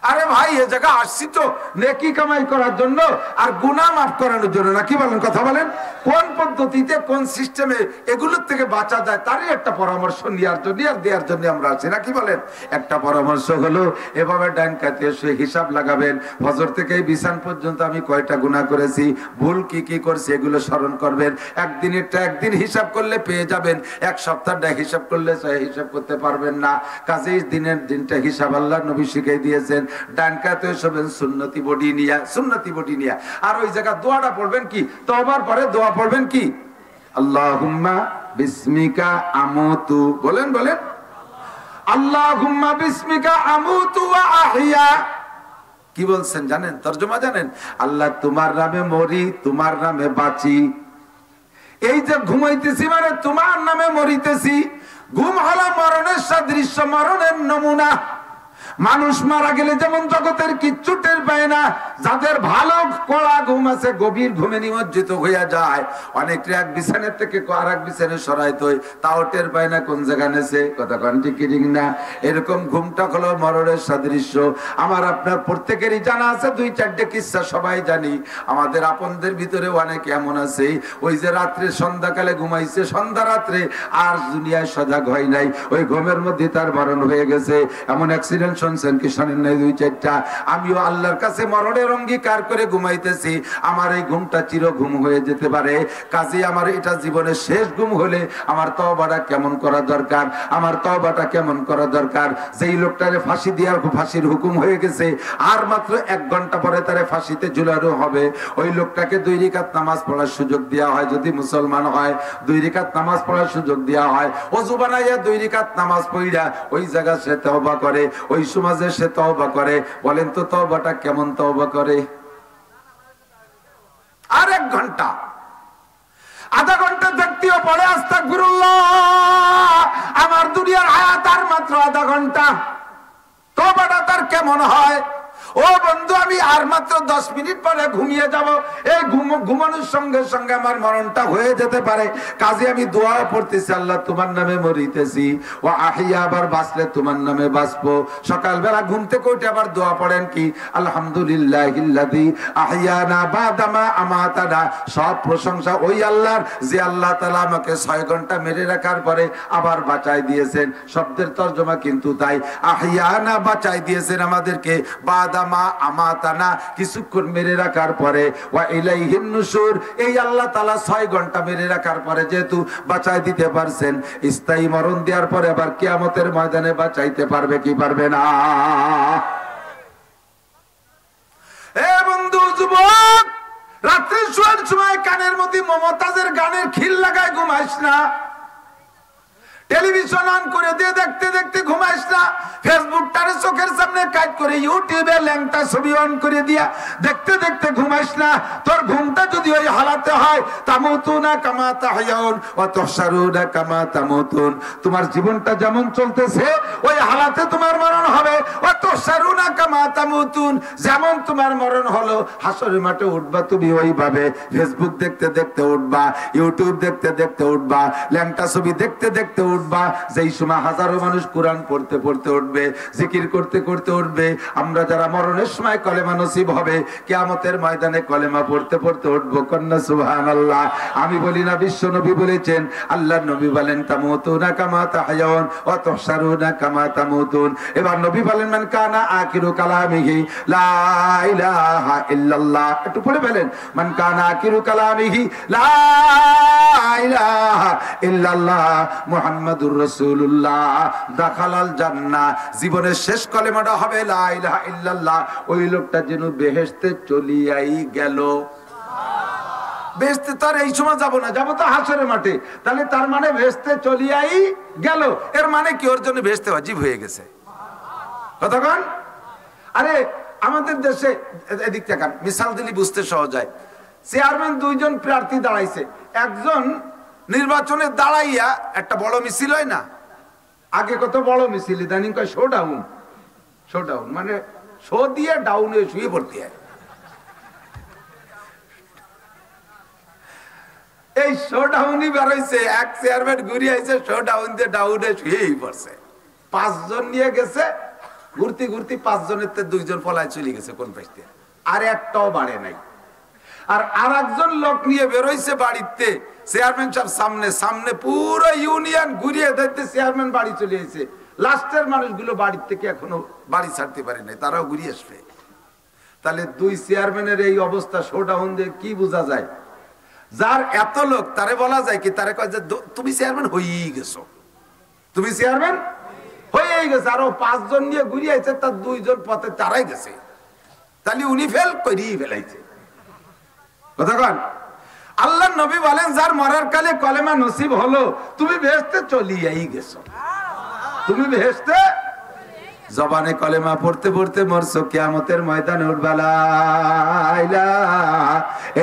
আরে ভাই, এ জায়গা আসছি তো নেকি কামাই করার জন্য আর গুনাহ মাফ করানোর জন্য না। কি বলেন? কথা বলেন। কোন পদ্ধতিতে কোন সিস্টেমে এগুলোর থেকে বাঁচা যায় তারই একটা পরামর্শ নেওয়ার জন্য আর দেওয়ার জন্য আমরা আছি, না কি বলেন? একটা পরামর্শ হলো এভাবে ডান কাতে এসে হিসাব লাগাবেন, ফজর থেকে বিছান পর্যন্ত আমি কয়টা গুনাহ করেছি, ভুল কি কি করছি এগুলো স্মরণ করবেন। একদিনেরটা একদিন হিসাব করলে পেয়ে যাবেন, এক সপ্তাহটা হিসাব করলে হিসাব করতে পারবেন না। কাজেই দিনের দিনটা হিসাব আল্লাহ নবী শিখিয়ে দিয়েছেন। ডান কাতে শোবেন সুন্নতি বডি নিয়া, সুন্নতি বডি নিয়া। আর ওই জায়গা দোয়াটা পড়বেন কি? তওবার পরে দোয়া পড়বেন কি? আল্লাহুম্মা বিসমিকা আমুতু, বলেন বলেন, আল্লাহুম্মা বিসমিকা আমুতু ওয়া আহইয়া। কি বলছেন জানেন? তরজমা জানেন? আল্লাহ তোমার নামে মরি, তোমার নামে বাঁচি। এই যে ঘুমাইতেছি মানে তোমার নামে মরিতেছি। ঘুম হলো মরণের সাদৃশ্য, মরণের নমুনা। মানুষ মারা গেলে যেমন জগতের কিচ্ছু টের পায় না, যাদের ভালো কড়া ঘুম আছে গভীর ঘুমে নিমজ্জিত হইয়া যায়। অনেকটা এক বিছানের থেকে আর এক বিছানে সরাইতে হয়, তাও টের পায় না কোন জায়গায় নেছে। কথা কন ঠিক না? এরকম ঘুমটা হলো মরণের সাদৃশ্য। আমার আপনার প্রত্যেকেরই জানা আছে, দুই চারটে কিচ্ছা সবাই জানি। আমাদের আপনদের ভিতরে অনেক এমন আছে, ওই যে রাত্রে সন্ধ্যাকালে ঘুমাইছে, সন্ধ্যা রাত্রে আর দুনিয়ায় সজাগ হয় নাই, ওই ঘুমের মধ্যে তার মরণ হয়ে গেছে। এমন অ্যাক্সিডেন্ট শুনছেন কি শোনেন নাই? দুই চারটা। আমিও আল্লাহর কাছে মরণের অঙ্গীকার করে ঘুমাইতেছি, আমার এই ঘুমটা চির ঘুম হয়ে যেতে পারে। কাজে আমার এটা জীবনের শেষ ঘুম হলে আমার তওবাটা কেমন করা দরকার, আমার তওবাটা কেমন করা দরকার। যেই লোকটারে ফাঁসি দেওয়ার ফাঁসির হুকুম হয়ে গেছে, আর মাত্র 1 ঘন্টা পরে তারে ফাঁসিতে ঝুলানো হবে, ওই লোকটাকে 2 রাকাত নামাজ পড়ার সুযোগ দেওয়া হয়। যদি মুসলমান হয় 2 রাকাত নামাজ পড়ার সুযোগ দেওয়া হয়। ওযু বানাইয়া 2 রাকাত নামাজ পড়িয়া ওই জায়গা সে তওবা করে, ওই সমাজে সে তওবা করে। বলেন তো তওবাটা কেমন তওবা করে? আর 1 ঘন্টা আধা ঘন্টা দেখতেও পড়ে আস্তাগফিরুল্লাহ, আমার দুনিয়ার হায়াত আর মাত্র আধা ঘন্টা, তওবাটা তার কেমন হয়? ও বন্ধু, আমি আর মাত্র 10 মিনিট পরে ঘুমিয়ে যাব, এই ঘুমানোর সঙ্গে সঙ্গে আমার মরণটা হয়ে যেতে পারে। কাজে আমি দোয়া পড়তেছি, আল্লাহ তোমার নামে মরিতেছি, ও আহিয়া, আবার বাঁচলে তোমার নামে বাঁচবো। সকালবেলা ঘুম থেকে উঠে আবার দোয়া পড়েন কি, আলহামদুলিল্লাহিল্লাযী আহিয়ানা বাদামা আমাতানা। সব প্রশংসা ওই আল্লাহর, যে আল্লাহ তাআলা আমাকে 6 ঘন্টা মেরে রাখার পরে আবার বাঁচাই দিয়েছেন। শব্দের তর্জমা কিন্তু তাই, আহিয়ানা বাঁচাই দিয়েছেন আমাদেরকে, বাদামা আমাতানা কিছুক্ষণ মেরে রাখার পরে, ওয়া ইলাইহিন নুশুর, এই আল্লাহ তাআলা 6 ঘন্টা মেরে রাখার পরে যেহেতু বাঁচাই দিতে পারছেন, স্থায়ী মরণ দেওয়ার পরে আবার কিয়ামতের ময়দানে বাঁচাইতে পারবে কি পারবে না? এ বন্ধু, যুবক, রাত্রে শোয়ার সময় কানের মধ্যে মমতাজের গানের খিল লাগায় ঘুমাইস না, টেলিভিশন অন করে দিয়ে দেখতে দেখতে ঘুমাইস না, ফেসবুকটারে চোখের সামনে কাজ করে ইউটিউবে ল্যাংটা ছবি অন করে দিয়া দেখতে দেখতে ঘুমাইস না। তোর ঘুমটা যদি ওই হালাতে হয়, তামুতুনা কামা তাহয়াউন ওয়া তুহশারুনা কামা তামুতুন, তোমার জীবনটা যেমন চলতেছে ওই হালাতে তোমার মরণ হবে। ওয়া তুহশারুনা কামা তামুতুন, যেমন তোমার মরণ হলো হাসরের মাঠে উঠবা তুমি ওইভাবে। ফেসবুক দেখতে দেখতে উঠবা, ইউটিউব দেখতে দেখতে উঠবা, ল্যাংটা ছবি দেখতে দেখতে উঠবা। যেই সময় হাজারো মানুষ কোরআন পড়তে পড়তে উঠবে, জিকির করতে করতে উঠবে, আমরা যারা মরণের সময় কলেমা নসিব হবে, কিয়ামতের ময়দানে কলেমা পড়তে পড়তে উঠবো। কন্যা সুবহানাল্লাহ। আমি বলি না, বিশ্ব নবী বলেছেন, আল্লাহর নবী বলেন, তামুতুনা কামা তাহয়াউন ওয়া তুহশারুনা কামা তামুতুন। এবার নবী বলেন, মান কানা আখিরু কালামিহি লা ইলাহা ইল্লাল্লাহ। একটু পড়ে বলেন, মান কানা আখিরু কালামিহি লা ইলাহা ইল্লাল্লাহ মুহাম্মাদুর রাসূলুল্লাহ দাখালাল জান্নাহ। জীবনের শেষ কলেমাটা হবে লা ইলাহা ইল্লাল্লাহ। ওই লোকটা যেন বেহেশতে চলিয়াই গেল। বেহেশতে তার এই সময় যাব না, যাব তো হাসরের মাঠে। তাহলে তার মানে বেহেশতে চলিয়াই গেল, এর মানে কি ওর জন্য বেহেশতে ওয়াজিব হয়ে গেছে। কতক্ষণ? আরে আমাদের দেশে এদিক থেকে মিসাল দিলি বুঝতে সহজ হয়। চেয়ারম্যান 2 জন প্রার্থী দাঁড়াইছে, একজন নির্বাচনে দাঁড়াইয়া একটা বড় মিছিল হয় না, আগে কত বড় মিছিল, ইদানিং কয় শো ডাউন। শো ডাউন মানে শো দিয়ে ডাউনে শুয়ে পড়তে হয়। এই শো ডাউনই বেরোইছে, এক চেয়ারম্যান ঘুরিয়ে আইছে, শো ডাউন দিয়ে ডাউনে শুয়েই পড়ছে। 5 জন নিয়ে গেছে, ঘুরতে ঘুরতে 5 জনের 2 জন পলায় চলে গেছে কোন পাশে, আর একটাও বাড়ে নাই। আর আরেকজন লোক নিয়ে বেরোইছে বাড়িতে, চেয়ারম্যান সাহেব সামনে সামনে, পুরো ইউনিয়ন ঘুরিয়ে দেখতে চেয়ারম্যান বাড়ি চলে এসেছে। লাস্টের মানুষগুলো বাড়ির থেকে এখনো বাড়ি ছাড়তে পারে নাই, তারাও ঘুরিয়ে আসবে। তাহলে 2 চেয়ারম্যানের এই অবস্থা, শোডাউন দিয়ে কি বোঝা যায়? যার এত লোক তারে বলা যায় কি, তারে কয় যে তুমি চেয়ারম্যান হয়েই গেছো, তুমি চেয়ারম্যান হয়েই গেছে। আরো 5 জন নিয়ে ঘুরিয়ে আইছে, তার 2 জন পথে তারাই গেছে। তাহলে উনি ফেল করিয়ে ফেলাইছে। কতক্ষণ? আল্লাহ নবী বলেন, যার মরার কালে কলেমা নসিব হলো, তুমি বেহেশতে চলিয়াই গেছো, তুমি বেহেশতে। জবানে কলেমা পড়তে পড়তে মরছো, কিয়ামতের ময়দানে উঠবা লা ইলাহা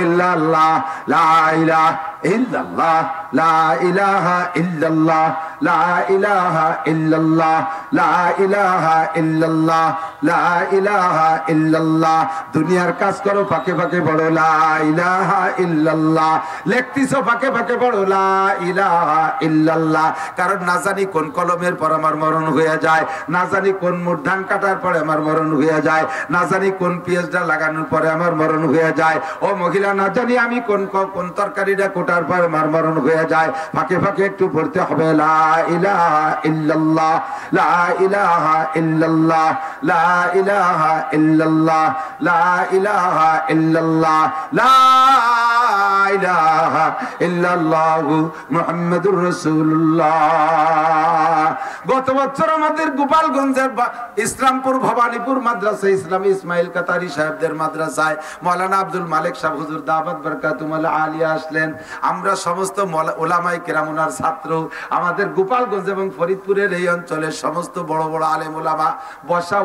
ইল্লাল্লাহ, লা ইলাহা ইল্লাল্লাহ, লা ইলাহা ইল্লাল্লাহ, লা ইলাহা ইল্লাল্লাহ, লা ইলাহা ইল্লাল্লাহ, লা ইলাহা ইল্লাল্লাহ। দুনিয়ার কাজ করো, ফাঁকে ফাঁকে পড়ো লা ইলাহা ইল্লাল্লাহ, লেখতিছো ফাঁকে ফাঁকে পড়ো লা ইলাহা ইল্লাল্লাহ। কারণ না জানি কোন কলমের পর আমার মরণ হয়ে যায়, না জানি কোন মুঠ ধান কাটার পরে আমার মরণ হয়ে যায়, না জানি কোন পেঁয়াজটা লাগানোর পরে আমার মরণ হয়ে যায়। ও মহিলা, না জানি আমি কোন কোন তরকারিটা কোটার পর আমার মরণ হয়ে যায়। ফাঁকে ফাঁকে একটু পড়তে হবে লা ইলাহা ইল্লাল্লাহ, লা ইলাহা ইল্লাল্লাহ, লা ইলাহা ইল্লাল্লাহ, লা ইলাহা ইল্লাল্লাহ, লা ইলাহা ইল্লাল্লাহু মুহাম্মাদুর রাসূলুল্লাহ। গত বছর আমাদের গোপালগঞ্জের ইসলামপুর ভবানীপুর মাদ্রাসা ইসলামী ইসমাইল কাতারি সাহেবদের মাদ্রাসায় মাওলানা আব্দুল মালিক সাহেব হুজুর দাওয়াত বরকাতুল আলিয়া আসলেন। আমরা সমস্ত ওলামায়ে কেরাম ওনার ছাত্র, আমাদের গোপালগঞ্জ এবং ফরিদপুরের এই অঞ্চলের সমস্ত বড় বড় আলেম ওলামা বসা,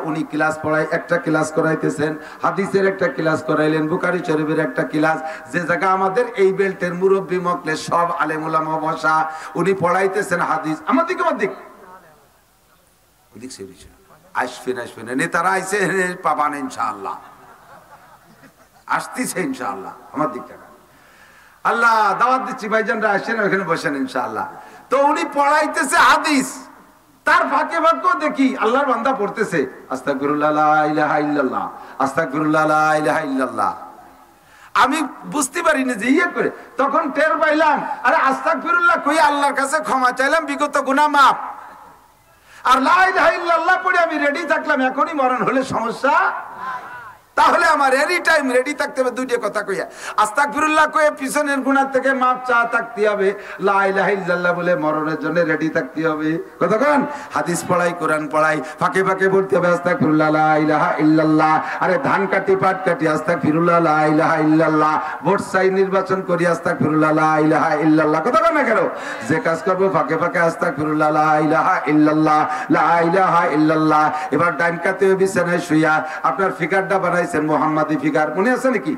উনি ক্লাস পড়ায়, একটা ক্লাস করাইতেছেন, হাদিসের একটা ক্লাস করাইলেন, বুখারী শরীফের একটা ক্লাস, যে জায়গা আমাদের এই বেল্টের মুরব্বী মকলে সব আলেম ওলামা বসা, উনি পড়াইতেছেন হাদিস। আমার দিকে আসবেন নেতারা আইসে পাবান ইনশাআল্লাহ, আসতেছে ইনশাআল্লাহ। আমার দিক থেকে আল্লাহ দাওয়াত দিচ্ছি, ভাইজানরা আসেন ওখানে বসেন ইনশাআল্লাহ। তো উনি পড়াইতেছে হাদিস, তার ফাঁকে ফাঁকেও দেখি আল্লাহর বান্দা পড়তেছে আস্তাগফিরুল্লাহ লা ইলাহা ইল্লাল্লাহ, আস্তাগফিরুল্লাহ লা ইলাহা ইল্লাল্লাহ। আমি বুঝতে পারিনি যে ইয়ে করে, তখন টের পাইলাম আরে আস্তাগফিরুল্লাহ কই আল্লাহর কাছে ক্ষমা চাইলাম বিগত গুনাহ মাফ, আর লা ইলাহা ইল্লাল্লাহ পড়ে আমি রেডি থাকলাম, এখনই মরণ হলে সমস্যা। তাহলে আমার এনি টাইম রেডি থাকতে হবে। দুইটা কথা কইয়া আস্তাগফিরুল্লাহ কয়ে পিছনের গুনাহ থেকে মাপ চা থাকতে হবে, লা ইলাহা ইল্লাল্লাহ বলে মরণের জন্য রেডি থাকতে হবে। কতক্ষণ হাদিস পড়াই, কোরআন পড়াই, ফাঁকে ফাঁকে বলতে হবে আস্তাগফিরুল্লাহ লা ইলাহা ইল্লাল্লাহ। আরে ধান কাটি পাট কাটি আস্তাগফিরুল্লাহ লা ইলাহা ইল্লাল্লাহ, ভোট চাই নির্বাচন করি আস্তাগফিরুল্লাহ লা ইলাহা ইল্লাল্লাহ। কতক্ষণ না কেন যে কাজ করব ফাঁকে ফাঁকে আস্তাগফিরুল্লাহ লা ইলাহা ইল্লাল্লাহ, লা ইলাহা ইল্লাল্লাহ। এবার ডান কাতে বিছানায় শুইয়া আপনার ফিগারটা বানাই মোহাম্মদী ফিগার, মনে আছে নাকি?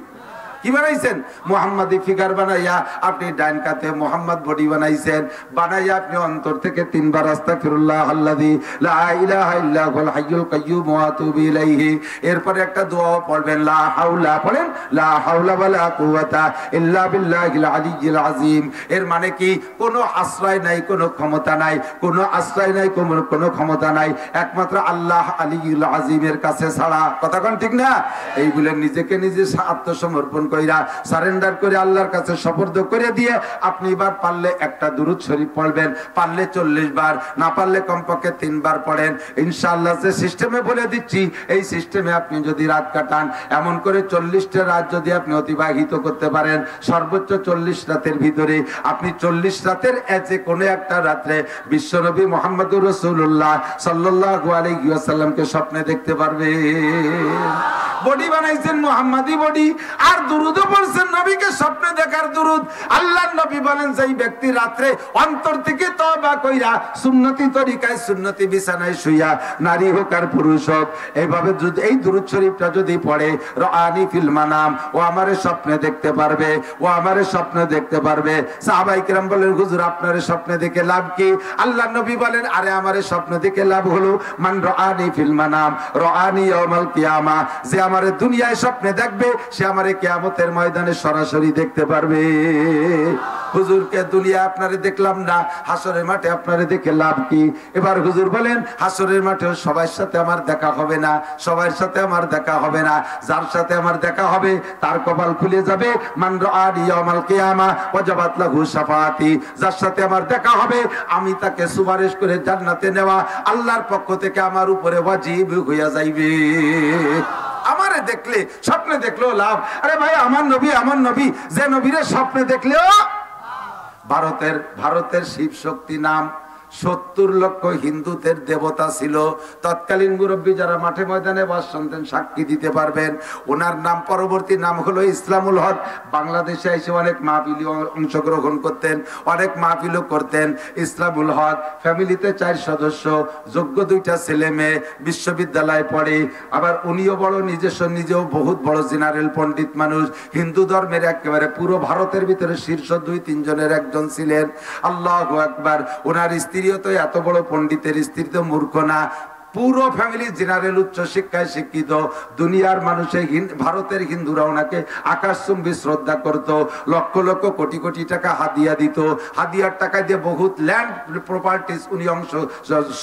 কি বানাইছেন? মোহাম্মদী ফিগার বানাইয়া আপনি ডান কাতে মোহাম্মদ বডি বানাইছেন, বানাইয়া আপনি অন্তর থেকে 3 বার আস্তাগফিরুল্লাহ আল্লাযী লা ইলাহা ইল্লা হুয়াল হাইয়ুল কাইয়্যুম ওয়া আতুবু ইলাইহি। এরপরে একটা দোয়া পড়বেন, লা হাওলা, পড়েন লা হাওলা ওয়ালা কুওয়াতা ইল্লা বিল্লাহিল আলিয়্যিল আযীম। এর মানে কি? কোনো আশ্রয় নাই, কোনো ক্ষমতা নাই, কোনো আশ্রয় নাই, কোনো ক্ষমতা নাই, একমাত্র আল্লাহ আলিয়্যুল আযীমের কাছে ছাড়া। কথা কোন ঠিক না? এই বলে নিজেকে নিজে আত্মসমর্পণ কইরা সারেন্ডার করে আল্লাহর কাছে সুপর্দ করে দিয়ে আপনি এবার পারলে একটা দুরূদ শরীফ পড়বেন, পারলে 40 বার, না পারলে কমপক্ষে 3 বার পড়েন ইনশাআল্লাহ। যে সিস্টেমে বলে দিচ্ছি এই সিস্টেমে আপনি যদি রাত কাটান, এমন করে 40টা রাত যদি আপনি অতিবাহিত করতে পারেন, সর্বোচ্চ 40 রাতের ভিতরে আপনি 40 রাতের যে কোনো একটা রাত্রে বিশ্বনবী মুহাম্মদুর রাসূলুল্লাহ সাল্লাল্লাহু আলাইহি ওয়াসাল্লামকে স্বপ্নে দেখতে পারবেন। বডি বানাইছেন মুহাম্মাদি বডি, আর দুরুদও পড়ছেন নবীকে স্বপ্নে দেখার দুরুদ। আল্লাহর নবী বলেন যেই ব্যক্তি রাত্রে অন্তর থেকে তওবা কইরা সুন্নতি তরিকায় সুন্নতি বিছানায় শুইয়া, নারী হোক আর পুরুষ হোক, এইভাবে যদি এই দুরুদ শরীফটা যদি পড়ে, রাআনি ফিল মানাম, ও আমারে স্বপ্নে দেখতে পারবে, ও আমারে স্বপ্নে দেখতে পারবে। সাহাবায়ে কেরাম বলেন হুজুর আপনারে স্বপ্নে দেখে লাভ কি? আল্লাহর নবী বলেন আরে আমারে স্বপ্নে দেখে লাভ হলো মান রাআনি ফিল মানাম রাআনি ইয়াউমাল কিয়ামা, যে আমারে দুনিয়ায় স্বপ্নে দেখবে সে আমারে কিয়ামতের ময়দানে সরাসরি দেখতে পারবে। হুজুরকে দুনিয়া আপনারে দেখলাম না, হাসরের মাঠে আপনারে দেখে লাভ কি? এবার হুজুর বলেন হাসরের মাঠেও সবার সাথে আমার দেখা হবে না, সবার সাথে আমার দেখা হবে না, যার সাথে আমার দেখা হবে তার কপাল খুলে যাবে। মান রাআনি ইয়াউমাল কিয়ামা ওয়াজাবাত লাহু শাফাআতি, যার সাথে আমার দেখা হবে আমি তাকে সুপারিশ করে জান্নাতে নেওয়া আল্লাহর পক্ষ থেকে আমার উপরে ওয়াজিব হইয়া যাইবে। আমারে দেখলে স্বপ্নে দেখলেও লাভ। আরে ভাই আমার নবী যে নবীরে স্বপ্নে দেখলেও, ভারতের শিব শক্তি নাম 70 লক্ষ হিন্দুদের দেবতা ছিল। তৎকালীন মুরব্বী যারা মাঠে ময়দানে বাস শুনতেন সাক্ষী দিতে পারবেন। ওনার নাম পরবর্তী নাম হলো ইসলামুল হক। বাংলাদেশে এসে অনেক মাহফিলে অংশগ্রহণ করতেন, অনেক মাহফিলও করতেন। ইসলামুল হক ফ্যামিলিতে 4 সদস্য, যোগ্য 2টা ছেলে মেয়ে, বিশ্ববিদ্যালয়ে পড়ে। আবার উনিও বড় নিজেও বহুত বড় জেনারেল পণ্ডিত মানুষ, হিন্দু ধর্মের একেবারে পুরো ভারতের ভিতরে শীর্ষ 2-3 জনের একজন ছিলেন। আল্লাহু আকবার। ওনার স্ত্রীও তো এত বড় পণ্ডিতের স্ত্রী তো মূর্খ না, পুরো ফ্যামিলি জেনারেল উচ্চ শিক্ষায় শিক্ষিত। দুনিয়ার মানুষে ভারতের হিন্দুরা ওনাকে আকাশচুম্বী শ্রদ্ধা করত, লক্ষ লক্ষ কোটি কোটি টাকা হাদিয়া দিত। হাদিয়ার টাকা দিয়ে বহুত ল্যান্ড প্রপার্টিজ উনি অংশ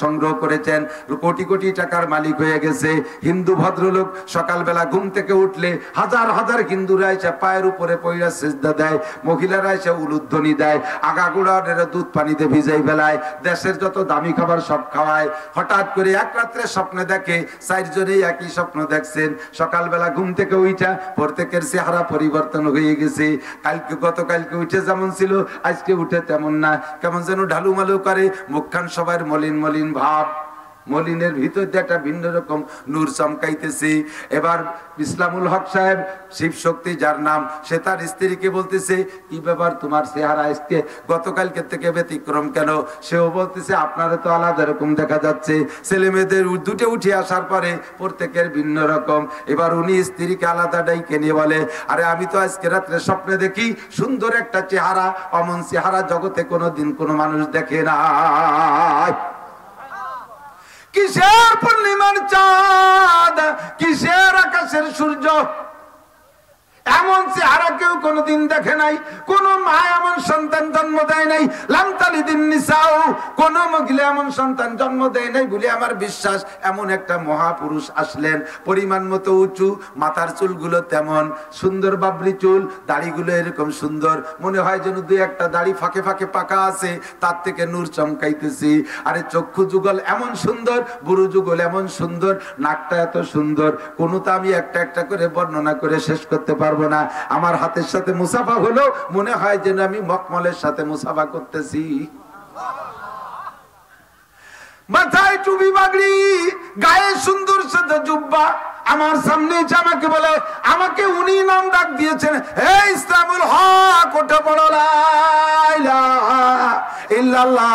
সংগ্রহ করেছেন, কোটি কোটি টাকার মালিক হয়ে গেছে। হিন্দু ভদ্রলোক সকালবেলা ঘুম থেকে উঠলে হাজার হাজার হিন্দুরা এসে পায়ের উপরে পয়রা সিজদা দেয়, মহিলারা এসে উলুধ্বনি দেয়, আগাগোড়া দুধ পানিতে ভিজাই ফেলায়, দেশের যত দামি খাবার সব খাওয়ায়। হঠাৎ করে এক রাত্রে স্বপ্নে দেখে 4 জনেই একই স্বপ্ন দেখছেন। সকালবেলা ঘুম থেকে উঠা প্রত্যেকের চেহারা পরিবর্তন হয়ে গেছে। গতকালকে উঠে যেমন ছিল আজকে উঠে তেমন না, কেমন যেন ঢালুমালু করে, মুখখান সবার মলিন মলিন ভাব। মলিনের ভিতর দিয়ে একটা ভিন্ন রকম নূর চমকাইতেছে। এবার ইসলামুল হক সাহেব, শিব শক্তি যার নাম, সে তার স্ত্রীকে বলতেছে, কি ব্যাপার তোমার চেহারা আজকে গতকালকে থেকে ব্যতিক্রম কেন? সেও বলতেছে, আপনারা তো আলাদা রকম দেখা যাচ্ছে। ছেলে মেয়েদের দুটো উঠে আসার পরে প্রত্যেকের ভিন্ন রকম। এবার উনি স্ত্রীকে আলাদা ডাইকে নিয়ে বলে, আরে আমি তো আজকে রাত্রে স্বপ্নে দেখি সুন্দর একটা চেহারা, অমন চেহারা জগতে কোনোদিন কোনো মানুষ দেখে না। কিসের পূর্ণিমার চাঁদ, কিসের আকাশের সূর্য, এমন চেহারা কেউ কোনদিন দেখে নাই। কোন মা এমন সন্তান জন্ম দেয় নাই। লামতালিদিন নিসাও, কোন মহিলা এমন সন্তান জন্ম দেয় নাই বলে আমার বিশ্বাস। এমন একটা মহাপুরুষ আসলেন, পরিমাণ মতো উঁচু, মাথার চুলগুলো তেমন সুন্দর, বাবরি চুল, দাড়িগুলো এরকম সুন্দর, মনে হয় যেন দুই একটা দাড়ি ফাঁকে ফাঁকে পাকা আছে, তার থেকে নূর চমকাইতেছি। আরে চক্ষু যুগল এমন সুন্দর, বুড়ো যুগল এমন সুন্দর, নাকটা এত সুন্দর, কোনটা আমি একটা একটা করে বর্ণনা করে শেষ করতে পারবো না। আমার হাতের সাথে মুসাফা হলো, মনে হয় যেন আমি মকমলের সাথে মুসাফা করতেছি। মাথায় টুপি পাগড়ি, গায়ে সুন্দর সাদা জুব্বা, আমার সামনে আমাকে বলে, আমাকে উনি নাম ডাক দিয়েছেন, হে ইসলামুল হক, ওঠে পড়ো লা ইলাহা ইল্লাল্লাহ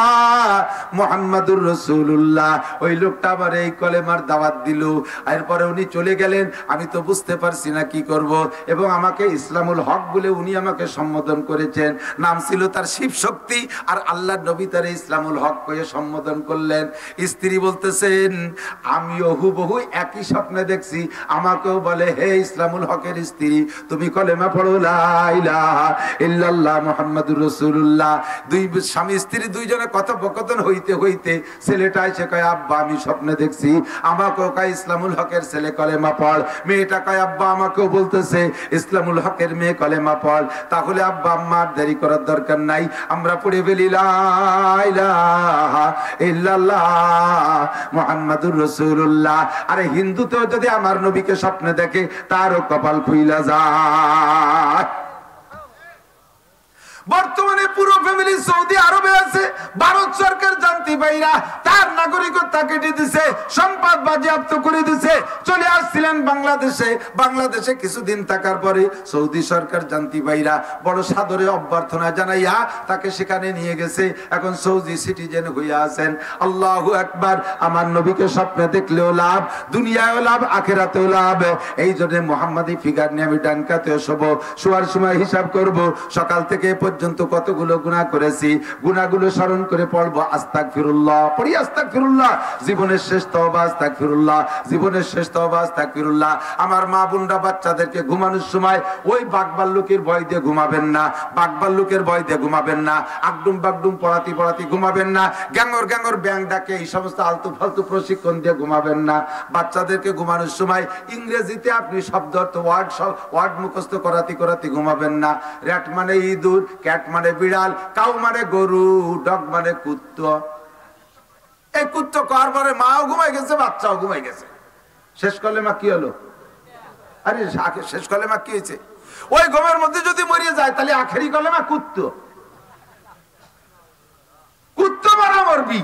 মুহাম্মাদুর রাসূলুল্লাহ। ওই লোকটা আবার এই কলেমার দাওয়াত দিল। এরপরে উনি চলে গেলেন। আমি তো বুঝতে পারছি না কি করব, এবং আমাকে ইসলামুল হক বলে উনি আমাকে সম্বোধন করেছেন। নাম ছিল তার শিব শক্তি, আর আল্লাহর নবী তার ইসলামুল হক কয়ে সম্বোধন করলেন। স্ত্রী বলতেছেন, আমিও হুবহু একই স্বপ্নে দেখছি, আমাকেও বলে, হে ইসলামুল হকের স্ত্রী, তুমি কলেমা পড়ো লা ইলাহা ইল্লাল্লাহ মুহাম্মাদুর রাসূলুল্লাহ। দুই স্বামী স্ত্রী দুইজনে কথোপকথন হইতে হইতে ছেলেটা এসে কয়, আব্বা আমি স্বপ্নে দেখছি, আমাকেও কয় ইসলামুল হকের ছেলে কলেমা পড়। মেয়েটা কয়, আব্বা আমাকেও বলতেছে ইসলামুল হকের মেয়ে কলেমা পড়। তাহলে আব্বা আম্মার দেরি করার দরকার নাই, আমরা পড়ে ফেলি লা ইলাহা ইল্লাল্লাহ মুহাম্মাদুর রাসূলুল্লাহ। আরে হিন্দুতেও যদি আমার নবীকে স্বপ্নে দেখে, তারও কপাল খুইলা যায়। বর্তমানে পুরো ফ্যামিলি সৌদি আরবে আছে। ভারত সরকার জানতে পাইরা তার নাগরিকত্ব কেটে দিছে, সম্পদ বাজেয়াপ্ত করে দিছে। চলে আসছিলেন বাংলাদেশে। বাংলাদেশে কিছুদিন থাকার পরে সৌদি সরকার জানতে পাইরা বড় সাদরে অভ্যর্থনা জানাইয়া তাকে সেখানে নিয়ে গেছে। এখন সৌদি সিটিজেন হইয়া আছেন। আল্লাহু আকবার। আমার নবীকে স্বপ্নে দেখলেও লাভ, দুনিয়ায়ও লাভ, আখিরাতেও লাভ। এই জন্য মুহাম্মাদি ফিগার নিয়ে আমি ডানকাতেও শোবো, শোয়ার সময় হিসাব করব, সকাল থেকে পর্যন্ত কতগুলো গুনাহ করেছি, গুনাহগুলো স্মরণ করে পড়বো আস্তাগফিরুল্লাহ, পড়ি আস্তাগফিরুল্লাহ, জীবনের শেষ তওবা আস্তাগফিরুল্লাহ, জীবনের শেষ তওবা আস্তাগফিরুল্লাহ। আমার মা বোনরা বাচ্চাদেরকে ঘুমানোর সময় ওই বাঘবাল্লুকের ভয় দিয়ে ঘুমাবেন না, বাঘবাল্লুকের ভয় দিয়ে ঘুমাবেন না, আকডুম বাগডুম পড়াতি পড়াতি ঘুমাবেন না, গ্যাঙ্গর গ্যাঙ্গর ব্যাং ডাকে এই সমস্ত আলতু ফালতু প্রশিক্ষণ দিয়ে ঘুমাবেন না। বাচ্চাদেরকে ঘুমানোর সময় ইংরেজিতে আপনি শব্দ ওয়ার্ড মুখস্থ করাতি করাতি ঘুমাবেন না। র্যাট মানে ইঁদুর, ক্যাট মানে বিড়াল, কাউ মানে গরু, ডগ মানে কুত্তা। এই কুত্তা কার পরে মাও ঘুমাই গেছে, বাচ্চাও ঘুমাই গেছে। শেষ কলেমা কি হলো? আরে শেষ কলেমা কি হয়েছে? ওই ঘুমের মধ্যে যদি মরিয়ে যায় তাহলে আখেরি কলেমা কুত্তা, কুত্তা মারা মরবি।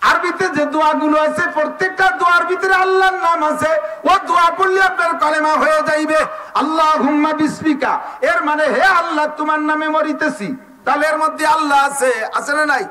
আরবিতে যে দোয়াগুলো আছে প্রত্যেকটা দোয়ার ভিতরে আল্লাহর নাম আছে। ও দোয়া পড়লে আপনার কলেমা হয়ে যাইবে। আল্লাহুম্মা বিসমিকা, এর মানে হে আল্লাহ তোমার নামে মরিতেছি। তাহলে এর মধ্যে আল্লাহ আছে, আছে না নাই?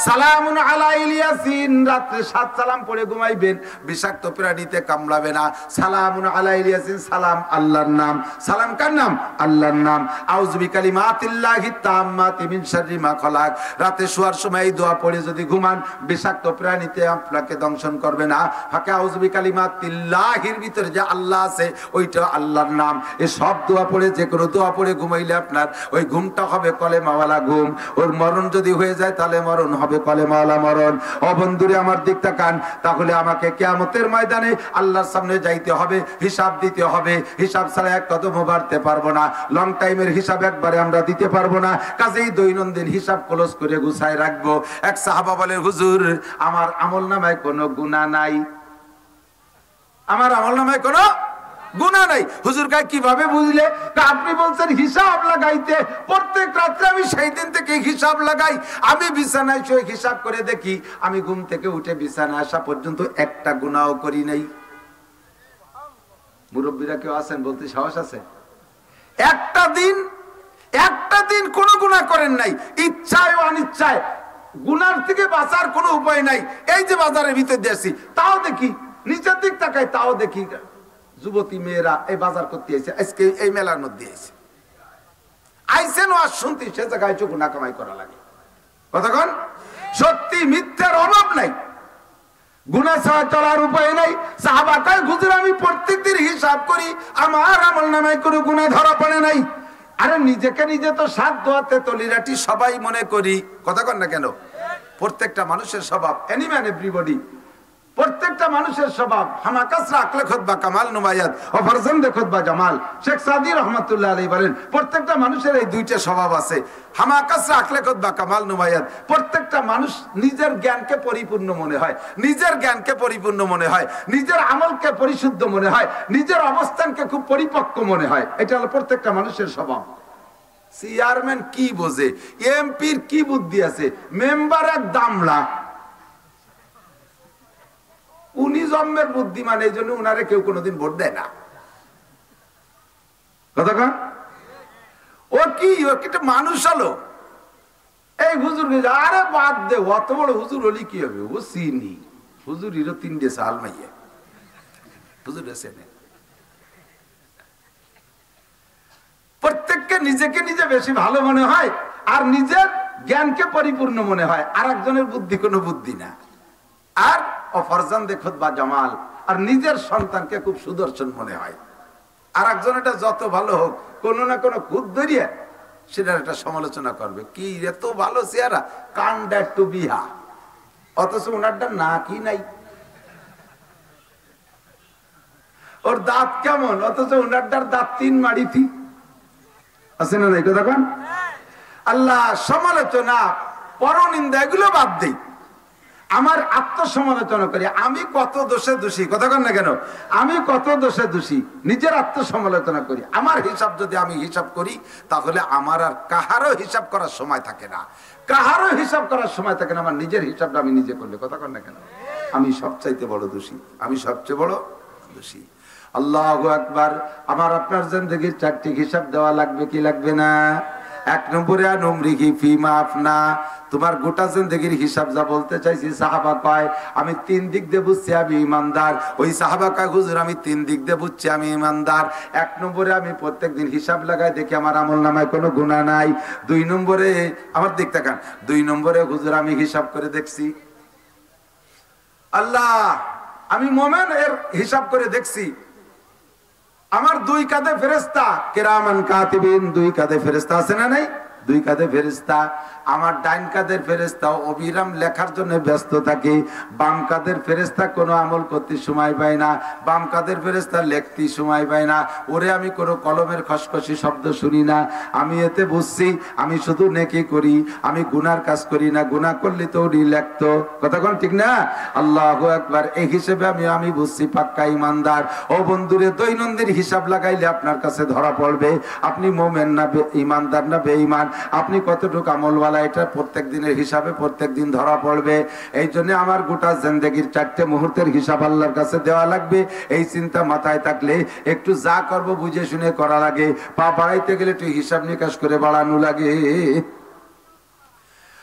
সালামুন আলা ইলিয়াসিন, রাত্রে 7 সালাম পড়ে ঘুমাইবেন, বিষাক্ত প্রাণীতে কামড়াবে না। সালামুন আলা ইলিয়াসিন, সালাম আল্লাহর নাম। সালাম কার নাম? আল্লাহর নাম। আউযু বিকালিমাতিল্লাহি তাম্মাতি মিন শাররি মা খলাক। রাতে শোয়ার সময় এই দোয়া পড়ে যদি ঘুমান, বিষাক্ত প্রাণীতে আপনাকে দংশন করবে না। ফাঁকে আউযু বিকালিমাতিল্লাহির ভিতরে যে আল্লাহ আছে ওইটা আল্লাহর নাম। এই সব দোয়া পড়ে, যে কোনো দোয়া পড়ে ঘুমাইলে আপনার ওই ঘুমটা হবে কলেমাওয়ালা ঘুম। ওর মরণ যদি হয়ে যায় তাহলে মরণ হবে কলেমাওয়ালা মরণ। ও বন্ধুরে আমার দিক তাকান, তাহলে আমাকে কিয়ামতের ময়দানে আল্লাহর সামনে যাইতে হবে, হিসাব দিতে হবে। হিসাব ছাড়া এক কদমও বাড়তে পারবো না। লং টাইমের হিসাব একবারে আমরা দিতে পারবো না। কাজেই দৈনন্দিন হিসাব ক্লোজ করে গুছায় রাখবো। এক সাহাবা বলে, হুজুর আমার আমলনামায় কোনো গুনাহ নাই, আমার আমলনামায় কোনো গুনাহ নাই। হুজুর কয় কিভাবে বুঝলে? আপনি বলছেন হিসাব লাগাইতে, প্রত্যেক রাত্রে আমি সেই দিন থেকে হিসাব লাগাই। আমি বিছানায় শুয়ে হিসাব করে দেখি আমি ঘুম থেকে উঠে বিছানায় আসা পর্যন্ত একটা গুনাহ করি নাই। মুরব্বীরা কেউ আছেন বলতে সাহস আছে? একটা দিন কোন গুনাহ করেন নাই, ইচ্ছায় ও অনিচ্ছায়। গুনার থেকে বাঁচার কোনো উপায় নাই। এই যে বাজারের ভিতর দিয়েছি, তাও দেখি নিচের দিক তাকাই, তাও দেখি যুবতী মেয়েরা এই বাজার করতে এসে আজকে এই মেলার মধ্যে এসে আইসেন ও শুনতে, সে জায়গায় গুনাহ কামাই করা লাগে। কতক্ষণ সত্যি মিথ্যার অভাব নাই, গুনাহ ছাড়া চলার উপায় নাই। সাহাবা কয় হুজুর আমি প্রত্যেকদিন হিসাব করি, আমার আমলনামায় কোনো গুনাহ ধরা পড়ে নাই। আরে নিজেকে নিজে তো সাত দোয়াতে তলিরাটি সবাই মনে করি, কথা কন না কেন? প্রত্যেকটা মানুষের স্বভাব, এনিম্যান এভরিবডি, প্রত্যেকটা মানুষের স্বভাব হামাকাসরা আকলে খুতবা কামাল নুমায়াত ও ফরজন্দে খুতবা জামাল। শেখ সাদি রহমাতুল্লাহ আলাইহি বলেন প্রত্যেকটা মানুষের এই দুইটা স্বভাব আছে, হামাকাসরা আকলে খুতবা কামাল নুমায়াত। প্রত্যেকটা মানুষ নিজের জ্ঞানকে পরিপূর্ণ মনে হয়, নিজের জ্ঞানকে পরিপূর্ণ মনে হয়, নিজের আমলকে পরিশুদ্ধ মনে হয়, নিজের অবস্থানকে খুব পরিপক্ক মনে হয়। এটা হলো প্রত্যেকটা মানুষের স্বভাব। চেয়ারম্যান কি বোঝে, এমপির কি বুদ্ধি আছে, মেম্বার এক দামলা, উনি জন্মের বুদ্ধিমান, এই জন্য উনারে কেউ কোনোদিন ভোট দেয় না। কথা ও কি মানুষ হলো এই হুজুর, আরে বাদ দে, অত বড় হুজুর হলি কি হবে? ও চিনি হুজুর হিরো 3 সাল মাইয়া হুজুর এসে প্রত্যেককে নিজেকে নিজে বেশি ভালো মনে হয়, আর নিজের জ্ঞানকে পরিপূর্ণ মনে হয়, আর একজনের বুদ্ধি কোনো বুদ্ধি না। আর অফরজান্দে খুতবা জামাল, আর নিজের সন্তানকে খুব সুদর্শন মনে হয়। আর একজন এটা যত ভালো হোক, কোনো না কোনো খুদ ধরিয়ে সেটার একটা সমালোচনা করবে, কি এত ভালো চেহারা, কান্ডার টু বিহা, অথচ ওনারটা না কি নাই, ওর দাঁত কেমন, অথচ ওনারটার দাঁত 3 মাড়িতি আছে না? নাই কথা কোন? আল্লাহ সমালোচনা পরনিন্দা এগুলো বাদ দেই, আমার আত্মসমালোচনা করি। আমি কত দোষে দোষী, কথা কন না কেন? আমি কত দোষে দোষী, নিজের আত্মসমালোচনা করি। আমার হিসাব যদি আমি হিসাব করি, তাহলে আমার আর কাহারও হিসাব করার সময় থাকে না, কাহারও হিসাব করার সময় থাকে না। আমার নিজের হিসাবটা আমি নিজে করলে, কথা কন না কেন? আমি সবচাইতে বড় দোষী, আমি সবচেয়ে বড় দোষী। আল্লাহু আকবার। আমার আপনার জিন্দেগির 4টি হিসাব দেওয়া লাগবে কি লাগবে না? 1 নম্বরে আনুমরিহি ফিমা আফনা, তোমার গোটা জিন্দেগির হিসাব যা বলতে চাইছি। সাহাবা কয় আমি 3 দিক দিয়ে বুঝছি আমি ইমানদার। ওই সাহাবা কয় হুজুর আমি 3 দিক দিয়ে বুঝছি আমি ইমানদার। 1 নম্বরে আমি প্রত্যেকদিন হিসাব লাগাই দেখি আমার আমলনামায় কোনো গুনাহ নাই। 2 নম্বরে আমার দিক তাকান, 2 নম্বরে হুজুর আমি হিসাব করে দেখছি, আল্লাহ আমি মুমিন এর হিসাব করে দেখছি, আমার 2 কাঁধে ফেরেশতা কিরামান কাতিবিন, 2 কাঁধে ফেরেশতা আছে না নাই? 2 কাঁধে ফেরেশতা। আমার ডাইন কাঁধের ফেরেশতা অবিরাম লেখার জন্য ব্যস্ত থাকে, বাম কাঁধের ফেরেশতা কোনো আমল করতে সময় পায় না, বাম কাঁধের ফেরেশতা লিখতে সময় পায় না। ওরে আমি কোনো কলমের খসখসি শব্দ শুনি না। আমি এতে বুঝছি আমি শুধু নেকি করি, আমি গুনার কাজ করি না, গুনাহ করলে তো ওরি লিখতো, কথা কোন ঠিক না? আল্লাহু আকবার। এই হিসেবে আমি বুঝছি পাক্কা ইমানদার। ও বন্ধুরে, দৈনন্দিন হিসাব লাগাইলে আপনার কাছে ধরা পড়বে আপনি মুমিন না ইমানদার না বেঈমান, আপনি কতটুকু আমলওয়ালা, এটা প্রত্যেক দিনের হিসাবে প্রত্যেক দিন ধরা পড়বে। এই জন্য আমার গোটা জিন্দেগির 4টে মুহূর্তের হিসাব আল্লাহর কাছে দেওয়া লাগবে। এই চিন্তা মাথায় থাকলে একটু যা করব বুঝে শুনে করা লাগে, পা বাড়াইতে গেলে একটু হিসাব নিকাশ করে বাড়ানো লাগে।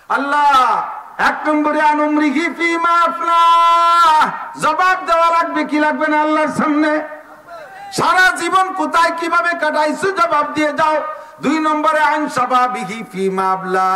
আল্লাহ 1 নম্বরে আনুমরিহি ফিমা আফনা, জবাব দেওয়া লাগবে কি লাগবে না আল্লাহর সামনে? সারা জীবন কোথায় কিভাবে কাটাইছো জবাব দিয়ে যাও। 2 নম্বরে আইন সাবাবিহি ফিমা আবলা,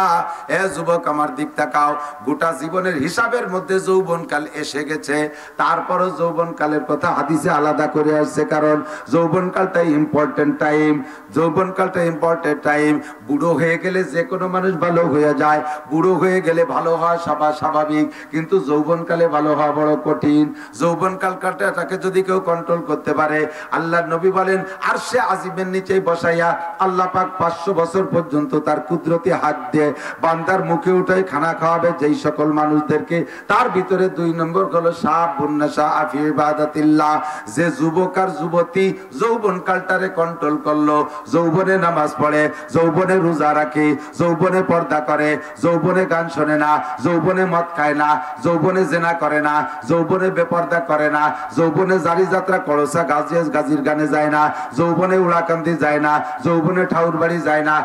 এ যুবক আমার দিক তাকাও, গোটা জীবনের হিসাবের মধ্যে যৌবনকাল এসে গেছে। তারপরও যৌবনকালের কথা হাদিসে আলাদা করে আসছে, কারণ যৌবনকালটা ইম্পর্টেন্ট টাইম, যৌবনকালটা ইম্পর্টেন্ট টাইম। বুড়ো হয়ে গেলে যে কোনো মানুষ ভালো হয়ে যায়, বুড়ো হয়ে গেলে ভালো হওয়া স্বাভাবিক, কিন্তু যৌবনকালে ভালো হওয়া বড় কঠিন। যৌবনকালটাকে যদি কেউ কন্ট্রোল করতে পারে, আল্লাহর নবী বলেন আরশে আজিমের নিচে বসাইয়া আল্লাহ পাক 500 বছর পর্যন্ত তার কুদরতি হাত দিয়ে বান্দার মুখে উঠে খানা খাওয়াবে যেই সকল মানুষদেরকে, তার ভিতরে 2 নম্বর হলো শাবুন নাশা ফি ইবাদাতিল্লাহ, যে যুবক আর যুবতী যৌবন কালটারে কন্ট্রোল করলো, যৌবনে নামাজ পড়ে, যৌবনে রোজা রাখে, যৌবনে পর্দা করে, যৌবনে গান শোনে না, যৌবনে মদ খায় না, যৌবনে জেনা করে না, যৌবনে বেপর্দা করে না, যৌবনে জারি যাত্রা করসা গাজির গানে যায় না, যৌবনে উড়াকান্দি যায় না, যৌবনে ঠাউর বাড়ি যায় না,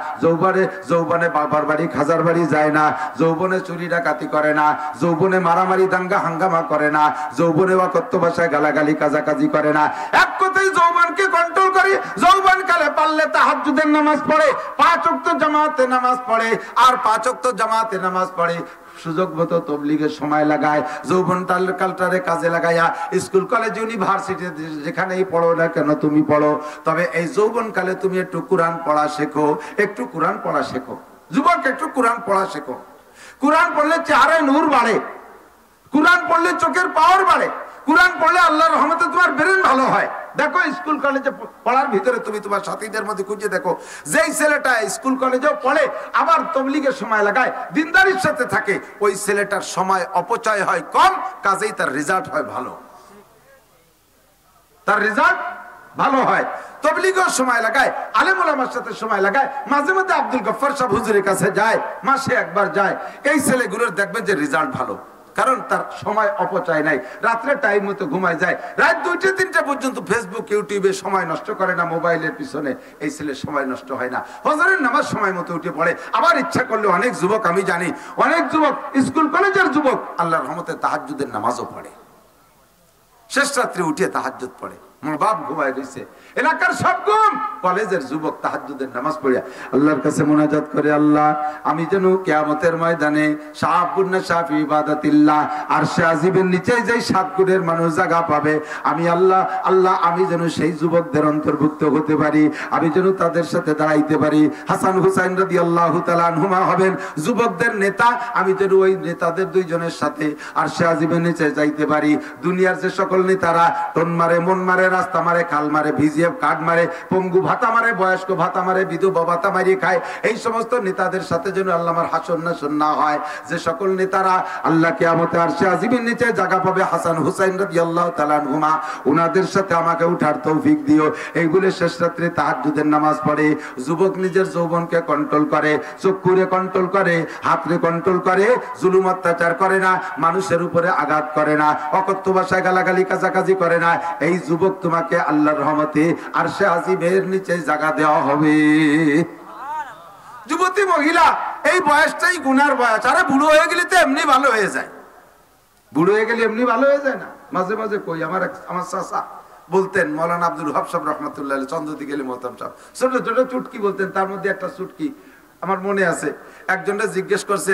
যৌবনে বাবার বাড়ি খাজার বাড়ি যায় না, যৌবনে চুরি ডাকাতি করে না, যৌবনে মারামারি দাঙ্গা হাঙ্গামা করে না, যৌবনে অকথ্য ভাষায় গালাগালি কাজাকাজি করে না। এক কথায় যৌবনকে কন্ট্রোল করে, যৌবন কালে পারলে তাহাজ্জুদের নামাজ পড়ে, 5 ওয়াক্ত জামাতে নামাজ পড়ে, আর 5 ওয়াক্ত জামাতে নামাজ পড়ে, সুযোগ মতো তবলিগের সময় লাগায়, যৌবন কালটারে কাজে লাগাইয়া স্কুল কলেজ ইউনিভার্সিটি যেখানেই পড়ো না কেন তুমি পড়ো, তবে এই যৌবন কালে তুমি একটু কোরআন পড়া শেখো, একটু কোরআন পড়া শেখো, যুবক একটু কোরআন পড়া শেখো। কোরআন পড়লে চেহারায় নূর বাড়ে, কোরআন পড়লে চোখের পাওয়ার বাড়ে, কোরআন পড়লে আল্লাহর রহমতে তোমার ব্রেন ভালো হয়। দেখো স্কুল কলেজে পড়ার ভিতরে তুমি তোমার সাথীদের মধ্যে খুঁজে দেখো, যেই ছেলেটা স্কুল কলেজেও পড়ে আবার তবলিগের সময় লাগায়, দিনদারির সাথে থাকে, ওই ছেলেটার সময় অপচয় হয় কম, কাজেই তার রেজাল্ট হয় ভালো, তার রেজাল্ট ভালো হয়। তবলিগেও সময় লাগায়, আলেম ওলামার সাথে সময় লাগায়, মাঝে মাঝে আব্দুল গফফার সাহেব হুজুরের কাছে যায়, মাসে একবার যায়। এই ছেলেগুলোর দেখবেন যে রেজাল্ট ভালো, কারণ তার সময় অপচয় নাই, রাত্রে টাইম মতো ঘুমায় যায়, রাত 2টা-3টা পর্যন্ত ফেসবুক ইউটিউবে সময় নষ্ট করে না, মোবাইলের পিছনে। এই ছেলের সময় নষ্ট হয় না, ফজরের নামাজ সময় মতো উঠে পড়ে। আবার ইচ্ছা করলে অনেক যুবক, আমি জানি অনেক যুবক, স্কুল কলেজের যুবক আল্লাহর রহমতে তাহাজ্জুদের নামাজও পড়ে, শেষ রাত্রে উঠে তাহাজ্জুদ পড়ে, মোর বাপ ঘুমায় রয়েছে, এলাকার সব ঘুম, কলেজের যুবক তাহাজ্জুদের নামাজ পড়িয়া আল্লাহর কাছে মুনাজাত করে, আল্লাহ আমি যেন কিয়ামতের ময়দানে শাবুন নাশা ফি ইবাদাতিল্লাহ আরশে আজিমের নিচে যেই 7 গুণের মানুষ জায়গা পাবে, আমি আল্লাহ আমি যেন সেই যুবকদের অন্তর্ভুক্ত হতে পারি, আমি যেন তাদের সাথে দাঁড়াইতে পারি। হাসান হুসাইন রাদিয়াল্লাহু তাআলা আনহুমা হবেন যুবকদের নেতা, আমি যেন ওই নেতাদের 2 জনের সাথে আরশে আজিমের নিচে যাইতে পারি। দুনিয়ার যে সকল নেতারা টন মারে, মন মারে, রাস্তা মারে, খাল মারে, ভিজিএফ কার্ড মারে, পঙ্গু ভাতা মারে, বয়স্ক ভাতা মারে, বিধবা ভাতা মারিয়ে খায়, এই সমস্ত নেতাদের সাথে যেন আল্লাহ আমার হাসর নাসর না হয়। যে সকল নেতারা আল্লাহ কিয়ামতে আরশে আজিমের নিচে জায়গা পাবে, হাসান হুসাইন রাদিয়াল্লাহু তাআলা আনহুমা, উনাদের সাথে আমাকে উঠার তৌফিক দিও। এইগুলো শেষ রাত্রে তাহাজ্জুদের নামাজ পড়ে। যুবক নিজের যৌবনকে কন্ট্রোল করে, চক্ষুরে কন্ট্রোল করে, হাতরে কন্ট্রোল করে, জুলুম অত্যাচার করে না, মানুষের উপরে আঘাত করে না, অকথ্য ভাষায় গালাগালি কাজাকাজি করে না। এই যুবক তোমাকে আল্লাহর রহমতে আরশে আজিমের নিচে জায়গা দেওয়া হবে। যুবতী মহিলা, এই বয়সটাই গুনার বয়স। আরে বুড়ো হয়ে গেলে তো এমনি ভালো হয়ে যায়, বুড়ো হয়ে গেলে এমনি ভালো হয়ে যায় না। মাঝে মাঝে কই, আমার চাচা বলতেন, মৌলানা আব্দুল ওহাব সাহেব রহমাতুল্লাহ চন্দ্রদি গেলে মহতাম সাহেব ছোট ছোট চুটকি বলতেন, তার মধ্যে একটা চুটকি আমার মনে আছে। একজনটা জিজ্ঞেস করছে,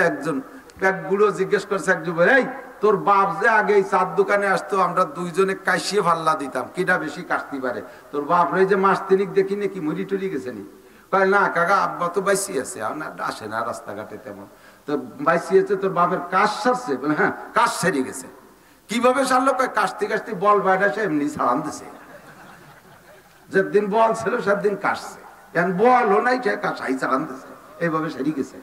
এক বুড়ো জিজ্ঞেস করছে এক যুবক, এই তোর বাপ যে আগে এই চার দোকানে আসতো, আমরা 2 জনে কাশিয়ে ফাল্লা দিতাম, কিটা বেশি কাশতে পারে? তোর বাপ রে যে মাস 3 দেখি নাকি মরি টরি গেছে নি? কয় না কাকা, আব্বা তো বাইসি আছে, আসে না রাস্তাঘাটে তেমন, তো বাইসি আছে, তোর বাপের কাশ সারছে? বলে হ্যাঁ, কাশ সেরে গেছে। কিভাবে সারলো? কয় কাশতে কাশতে বল বাইরে সে এমনি সারান দিছে, যেদিন বল ছিল সেদিন কাশছে, এখন বলও নাই, সে কাশাই সারান দিছে, এইভাবে সেরে গেছে।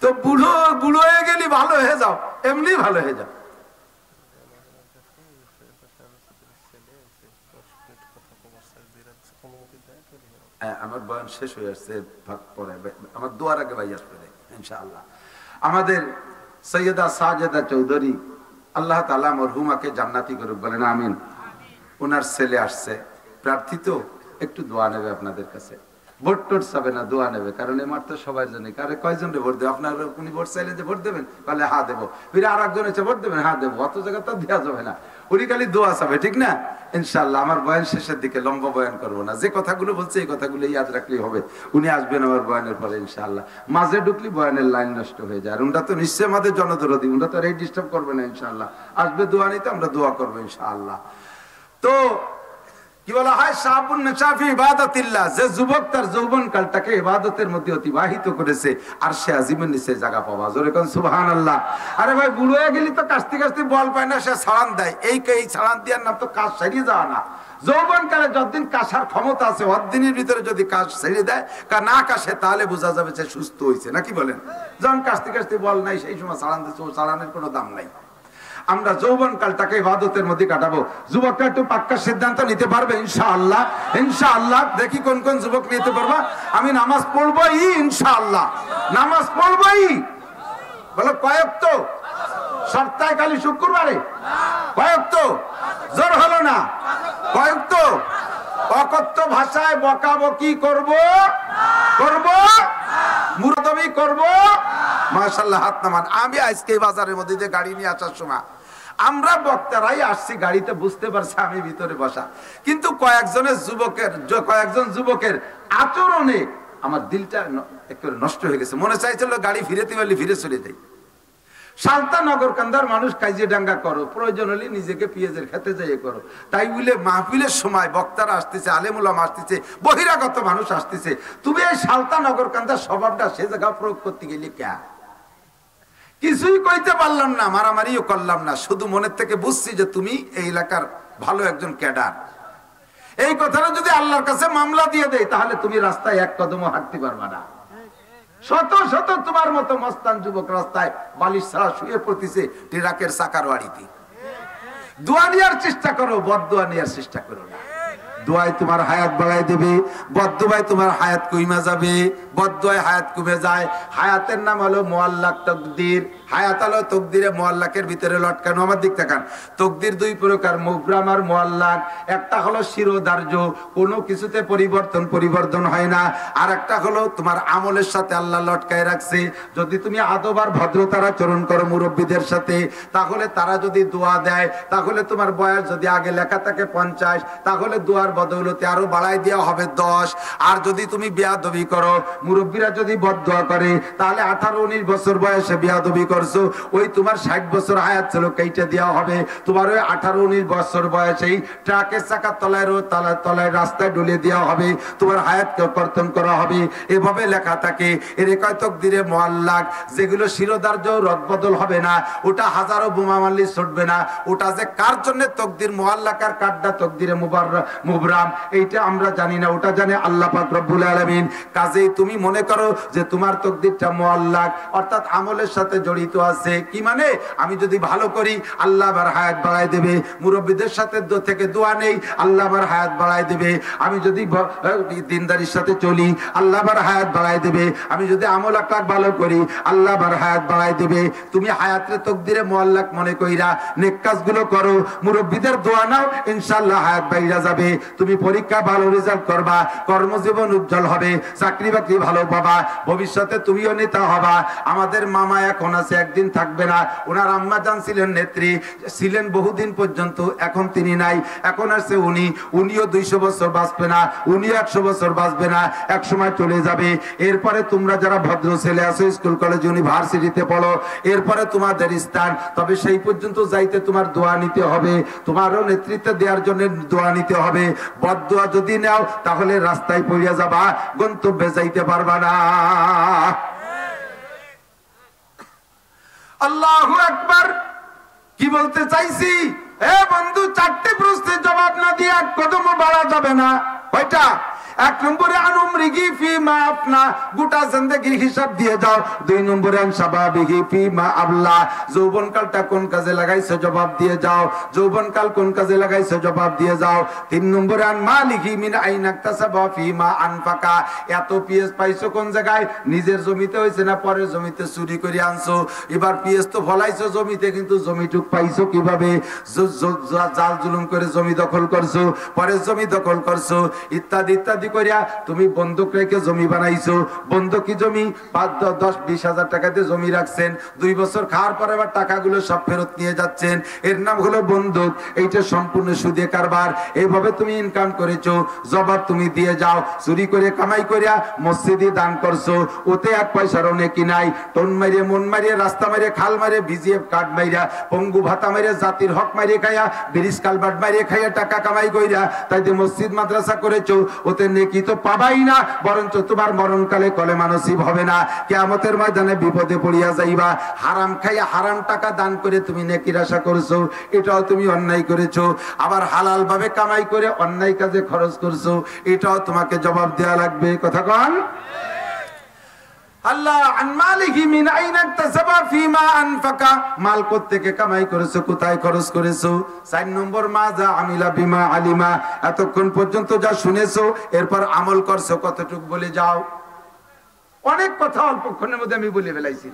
তো বুড়ো হয়ে গেলি ভালো হয়ে যাও, এমনি ভালো হয়ে যাও। আমার বয়ান শেষ হয়ে আসছে, আমার দোয়ার আগে ভাই আসবে ইনশাআল্লাহ। আমাদের সৈয়দা সাজেদা চৌধুরী, আল্লাহ তাআলা মরহুমাকে জান্নাতি করুক, বলেন আমিন। ওনার ছেলে আসছে, প্রার্থিত, একটু দোয়া নেবে আপনাদের কাছে। ভোট টোট চাবে না, দোয়া নেবে, কারণ এমার তো সবাই জানে। কারে কয়জন ভোট দেবে? আপনার উনি ভোট চাইলেন যে ভোট দেবেন, বলে হ্যাঁ দেবো। ফিরে আর একজন এসে ভোট দেবেন, হ্যাঁ দেবো। অত জায়গা তো দেওয়া যাবে না, উনি খালি দোয়া চাবে, ঠিক না? ইনশাআল্লাহ আমার বয়ান শেষের দিকে, লম্বা বয়ান করবো না, যে কথাগুলো বলছে এই কথাগুলো ইয়াদ রাখলেই হবে। উনি আসবেন আমার বয়ানের পরে ইনশাআল্লাহ। মাঝে ঢুকলি বয়ানের লাইন নষ্ট হয়ে যায়, আর উনটা তো নিশ্চয় আমাদের জনদরদি, উনটা তো আর এই ডিস্টার্ব করবে না ইনশাআল্লাহ। আসবে দোয়া নিতে, আমরা দোয়া করবো ইনশাআল্লাহ। তো কি বলা হয়, শাবুন নাশাফি ইবাদাতিল্লাহ, যে যুবক তার যৌবনকালটাকে ইবাদতের মধ্যে অতিবাহিত করেছে আর সে আজিমের নিচে জায়গা পাওয়া। জোরে কোন সুবহানাল্লাহ। আরে ভাই বুড়ো হয়ে গেলি তো কাস্তি কাস্তি বল পায় না, সে ছাড়ান দেয়। এই ছাড়ান দেওয়ার নাম তো কাজ সারিয়ে যাওয়া না। যৌবনকালে যতদিন কাশার ক্ষমতা আছে অতদিনের ভিতরে যদি কাজ ছেড়ে দেয় না কাশে, তাহলে বোঝা যাবে যে সুস্থ হয়েছে, নাকি বলেন? যখন কাস্তি কাস্তি বল নাই সেই সময় ছাড়ান দিচ্ছে, ও ছাড়ানের কোনো দাম নাই। আমরা যৌবনকালটাকে ইবাদতের মধ্যে কাটাবো। যুবকরা একটু পাক্কা সিদ্ধান্ত নিতে পারবে ইনশাআল্লাহ? ইনশাআল্লাহ। দেখি কোন কোন যুবক নিতে পারবা। আমি নামাজ পড়বোই ইনশাআল্লাহ, নামাজ পড়বোই। বলো কয়েক তো সপ্তাহে খালি শুক্রবারে? কয়েক তো জোর হলো না? কয়েক তো অকথ্য ভাষায় বকাবকি করব মুরাদবি করব। মাশাআল্লাহ, হাত নামান। আমি আজকে বাজারের মধ্যে দিয়ে গাড়ি নিয়ে আসার সময় আমরা বক্তারাই আসছি গাড়িতে, বুঝতে পারছি আমি ভিতরে বসা, কিন্তু কয়েকজন যুবকের আচরণে আমার দিলটা একেবারে নষ্ট হয়ে গেছে। মনে চাইছিল গাড়ি ফিরেতে পারলে ফিরে চলে যাই। সালতা নগর কান্দার মানুষ কাজিয়াডাঙ্গা করো, প্রয়োজন হলে নিজেকে পেঁয়াজের খেতে যাইয়ে করো। তাই বলে মাহফিলের সময় বক্তারা আসতেছে, আলেম উলামা আসতেছে, বহিরাগত মানুষ আসতেছে, তুমি এই সালতা নগর কান্দার স্বভাবটা সে জায়গা প্রয়োগ করতে গেলে কে? কিছুই কইতে পারলাম না, মারামারিও করলাম না, শুধু মনের থেকে বুঝছি যে তুমি এই এলাকার ভালো একজন ক্যাডার। এই কথাটা যদি আল্লাহর কাছে মামলা দিয়ে দেয়, তাহলে তুমি রাস্তায় এক কদমও হাঁটতে পারবা না। শত শত তোমার মতো মস্তান যুবক রাস্তায় বালিশ ছাড়া শুয়ে পড়তেছে ট্রাকের চাকার বাড়িতে। দোয়া নেওয়ার চেষ্টা করো, বদদোয়া নেওয়ার চেষ্টা করো না। দোয়ায় তোমার হায়াত বাড়াই দেবে, বদদোয়ায় তোমার হায়াত কইমা যাবে। বদদোয়ায় হায়াত কমে যায়। হায়াতের নাম হলো মুআল্লাক তকদির। হায়াত হলো তকদিরে মুআল্লাকের ভিতরে লটকানো। আমার দিক তাকান। তকদির দুই প্রকার, মুবরাম আর মুআল্লাক। একটা হলো শিরোধার্য, কোনো কিছুতে পরিবর্তন হয় না। আর একটা হলো তোমার আমলের সাথে আল্লাহ লটকায় রাখছে। যদি তুমি আদব আর ভদ্রতার আচরণ করো মুরব্বীদের সাথে, তাহলে তারা যদি দোয়া দেয়, তাহলে তোমার বয়স যদি আগে লেখা থাকে 50, তাহলে দোয়ার বদৌলতে আরো বাড়াই দেওয়া হবে 10। আর যদি তুমি বেয়াদবি করো, মুরব্বীরা যদি বদদোয়া করে, তাহলে 18-19 বছর বয়সে বেয়াদবি করছো, ওই তোমার 60 বছর হায়াত ছিল কেটে দেওয়া হবে। তোমার ওই 18-19 বছর বয়সেই ট্রাকের চাকার তলায় রাস্তায় ডুলে দেওয়া হবে, তোমার হায়াতকে কর্তন করা হবে। এভাবে লেখা থাকে। এর কয় তকদিরে মুআল্লাক, যেগুলো শিরোধার্য রদবদল হবে না, ওটা হাজারো বোমা মারলে ছুটবে না। ওটা যে কার জন্য তকদির মুআল্লাক আর কারটা তকদিরে মুবরাম, এইটা আমরা জানি না, ওটা জানে আল্লাহ পাক রব্বুল আলামিন। কাজেই তুমি মনে করো যে তোমার তকদিরটা মুআল্লাক, অর্থাৎ আমলের সাথে জড়িত আছে। কি মানে? আমি যদি ভালো করি আল্লাহ আমার হায়াত বাড়ায় দেবে। মুরব্বীদের সাথে থেকে দোয়া নেই, আল্লাহ আমার হায়াত বাড়ায় দেবে। আমি যদি দিনদারির সাথে চলি, আল্লাহ আমার হায়াত বাড়ায় দেবে। আমি যদি আমল আকলাক ভালো করি, আল্লাহ আমার হায়াত বাড়ায় দেবে। তুমি হায়াতের তকদিরে মুআল্লাক মনে কইরা নেক কাজগুলো করো, মুরব্বীদের দোয়া নাও, ইনশাআল্লাহ হায়াত বাইরা যাবে। তুমি পরীক্ষা ভালো রেজাল্ট করবা, কর্মজীবন উজ্জ্বল হবে, চাকরি বাকরি ভালো পাবা, ভবিষ্যতে তুমিও নেতা হবা। আমাদের মামা এখন আছে, একদিন থাকবে না। ওনার আম্মা জান ছিলেন নেত্রী, ছিলেন বহুদিন পর্যন্ত, এখন তিনি নাই। এখন আছে উনিও 200 বছর বাঁচবে না, উনিও 100 বছর বাঁচবে না, এক সময় চলে যাবে। এরপরে তোমরা যারা ভদ্র ছেলে আছো, স্কুল কলেজ ইউনিভার্সিটিতে পড়ো, এরপরে তোমাদের স্থান। তবে সেই পর্যন্ত যাইতে তোমার দোয়া নিতে হবে, তোমারও নেতৃত্ব দেওয়ার জন্য দোয়া নিতে হবে। বদদোয়া যদি নাও, তাহলে রাস্তায় পড়িয়া যাবা, গন্তব্যে যাইতে পারবা না। আল্লাহু আকবার। কি বলতে চাইছি? এ বন্ধু, 4টি প্রশ্নের জবাব না দিয়ে এক কদমও বাড়া যাবে না। কয়টা? 1 নম্বরে আনুমরিগি ফিমা আপনা, গোটা জিন্দেগির হিসাব দিয়ে যাও। 2 নম্বরে আনসাবাবিহি ফিমা আবলা, যৌবনকালটা কোন কাজে লাগাইছো জবাব দিয়ে যাও। যৌবনকাল কোন কাজে লাগাইছো জবাব দিয়ে যাও। 3 নম্বরে আন মালিহি মিন আইনা ইকতাসাবা ফিমা আনফাকা, এত পিএস পাইছো কোন জায়গায়? নিজের জমিতে হইছে না পরের জমিতে চুরি করে আনছো? এবার পিএস তো ফলাইছো জমিতে, কিন্তু জমিটুক পাইছো কিভাবে? জাল জুলুম করে জমি দখল করছো, পরের জমি দখল করছো, ইত্যাদি ইত্যাদি চাঁদাবাজি করিয়া তুমি বন্দুক রেখে জমি বানাইছো, বন্দুকি জমি 5-10-20 হাজার টাকা দিয়ে জমি রাখছেন, 2 বছর খাওয়ার পরে আবার টাকাগুলো সব ফেরত নিয়ে যাচ্ছেন, এর নাম হলো বন্দুক। এইটা সম্পূর্ণ সুদে কারবার। এইভাবে তুমি ইনকাম করেছো, জবাব তুমি দিয়ে যাও। চুরি করে কামাই করিয়া মসজিদে দান করছো, ওতে 1 পয়সারও নেকি নাই। টন মারিয়ে, মন মারিয়ে, রাস্তা মারিয়ে, খাল মারিয়ে, বিজিএফ কার্ড মারিয়া, পঙ্গু ভাতা মারিয়ে, জাতির হক মারিয়ে খাইয়া, ব্রিজ কালভার্ট মারিয়ে খাইয়া টাকা কামাই কইরা তাই যে মসজিদ মাদ্রাসা করেছো, ওতে নেকি তো পাবাই না, বরঞ্চ তোমার মরণকালে কলেমা নসিব হবে না, কিয়ামতের ময়দানে বিপদে পড়িয়া যাইবা। হারাম খাইয়া হারাম টাকা দান করে তুমি নেকির আশা করছো, এটাও তুমি অন্যায় করেছো। আবার হালাল ভাবে কামাই করে অন্যায় কাজে খরচ করছো, এটাও তোমাকে জবাব দেওয়া লাগবে। কথা কন আল্লাহ আন মালিহি মিন আইনা তাসাবা ফিমা আনফাকা, মাল কোত্থেকে কামাই করেছো, কোথায় খরচ করেছো। 4 নম্বর মাজা আমিলা বিমা আলিমা, এতক্ষণ পর্যন্ত যা শুনেছো এরপর আমল করছো কতটুকু বলে যাও। অনেক কথা অল্পক্ষণের মধ্যে আমি বলে ফেলাইছি,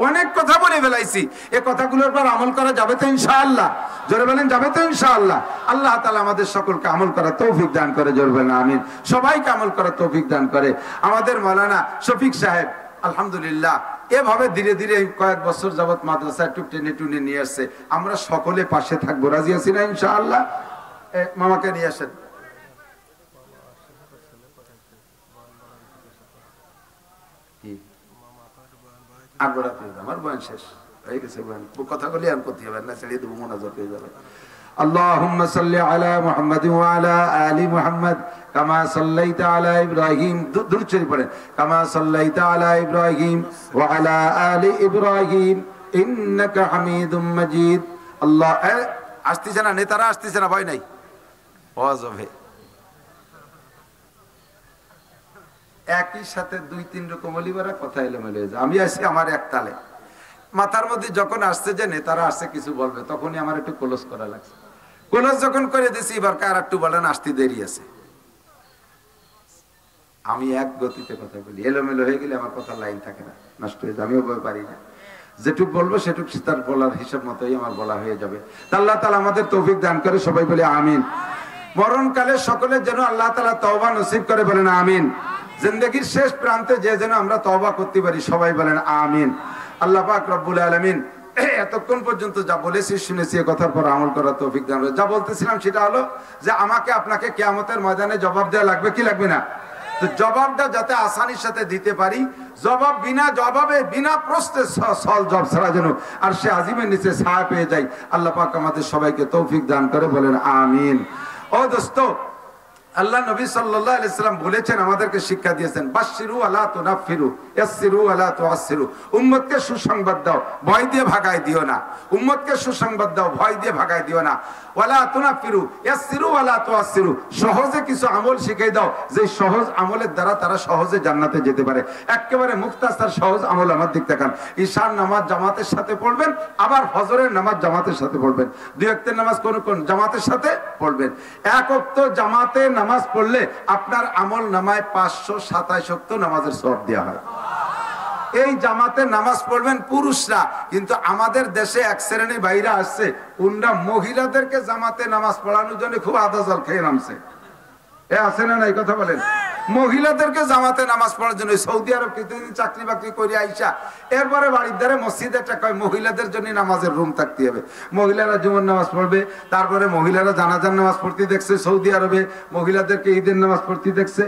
অনেক কথা বলে ফেলাইছি। এই কথাগুলোর পর আমল করা যাবে তো ইনশাআল্লাহ? জোরে বলেন যাবে তো ইনশাআল্লাহ? আল্লাহ তাআলা আমাদের সকলকে আমল করার তৌফিক দান করে, জোরে বলেন আমিন। সবাইকে আমল করার তৌফিক দান করে। আমাদের মাওলানা শফিক সাহেব আলহামদুলিল্লাহ এভাবে ধীরে ধীরে কয়েক বছর যাবত মাদ্রাসা একটু টেনে টুনে নিয়ে আসছে। আমরা সকলে পাশে থাকবো, রাজি আছি না ইনশাআল্লাহ? মামাকে নিয়ে আসেন। আমার বয়ান শেষ হয়ে গেছে, কথা বলে আর করতে হবে না, ছেড়ে দেবো, মোনাজাত হয়ে যাবে। اللهم صل على محمد وعلى آل محمد كما صليت على إبراهيم درود شريف পড়েন كما صليت على إبراهيم وعلى آل إبراهيم إنك حميد مجيد। আল্লাহ আসতেছে না, নেতারা আসতেছে না, ভয় নাই, ওয়াজ হবে। একই সাথে 2-3 রকম অলিবারা কথা এলোমেলো হয়ে যায়। আমি আসি আমার এক তালে, মাথার মধ্যে যখন আসছে যে নেতারা আসছে কিছু বলবে, তখনই আমার একটু ক্লোজ করা লাগছে। ক্লোজ যখন করে দিছি, এবার কার একটু বলেন আসতে দেরি আছে। আমি এক গতিতে কথা বলি, এলোমেলো হয়ে গেলে আমার কথা লাইন থাকে না, নষ্ট হয়ে যায়, আমিও বই পারি না। যেটুক বলবো সেটুক তার বলার হিসাব মতোই আমার বলা হয়ে যাবে। আল্লাহ তাআলা আমাদের তৌফিক দান করে, সবাই বলে আমিন। মরণকালে সকলের যেন আল্লাহ তাআলা তওবা নসিব করে, বলেন আমিন। জিন্দেগির শেষ প্রান্তে যে যেন আমরা তওবা করতে পারি, সবাই বলেন আমিন। আল্লাহ পাক রব্বুল আলামিন এতক্ষণ পর্যন্ত যা বলেছি শুনেছি, কথার পর আমল করার তৌফিক দান করে। যা বলতেছিলাম সেটা হলো যে আমাকে আপনাকে কিয়ামতের ময়দানে জবাব দেওয়া লাগবে কি লাগবে না? তো জবাবটা যাতে আসানির সাথে দিতে পারি, জবাব বিনা জবাবে বিনা প্রশ্নে সল জবাব ছাড়া যেন আর সে আজিমের নিচে ছায়া পেয়ে যায়, আল্লাহ পাক আমাদের সবাইকে তৌফিক দান করে, বলেন আমিন। ও দোস্ত, আল্লাহ নবী সাল্লাল্লাহু আলাইহি সাল্লাম বলেছেন, আমাদেরকে শিক্ষা দিয়েছেন, বাশশিরু ওয়া লা তুনাফিরু, ইয়াসসিরু ওয়া লা তুআসসিরু। উম্মতকে সুসংবাদ দাও, ভয় দিয়ে ভাগায় দিও না। উম্মতকে সুসংবাদ দাও, ভয় দিয়ে ভাগায় দিও না। ওয়া লা তুনাফিরু, ইয়াসসিরু ওয়া লা তুআসসিরু। সহজে কিছু আমল শিখিয়ে দাও, যে সহজ আমলের দ্বারা তারা সহজে জান্নাতে যেতে পারে। একেবারে মুখতাসার সহজ আমল আমার দিক তাকান। ঈশার নামাজ জামাতের সাথে পড়বেন, আবার ফজরের নামাজ জামাতের সাথে পড়বেন। 2 ওয়াক্তের নামাজ কোন কোন জামাতের সাথে পড়বেন। 1 ওয়াক্ত জামাতে নামাজ পড়লে আপনার আমল নামায় 527 ওয়াক্ত নামাজের সওয়াব দেওয়া হয়। এই জামাতে নামাজ পড়বেন পুরুষরা, কিন্তু আমাদের দেশে এক শ্রেণীর ভাইরা আসছে, উনরা মহিলাদেরকে জামাতে নামাজ পড়ানোর জন্য খুব আদা জল খেয়ে নামছে। এ আছে না নাই কথা বলেন? মহিলাদেরকে জামাতে নামাজ পড়ার জন্য সৌদি আরব কিছুদিন চাকরি বাকরি করে আইসা এরপরে বাড়ির ধারে মসজিদে একটা কয় মহিলাদের জন্য নামাজের রুম থাকতে হবে, মহিলারা জুমার নামাজ পড়বে। তারপরে মহিলারা জানাজার নামাজ পড়তে দেখছে সৌদি আরবে, মহিলাদেরকে ঈদের নামাজ পড়তে দেখছে।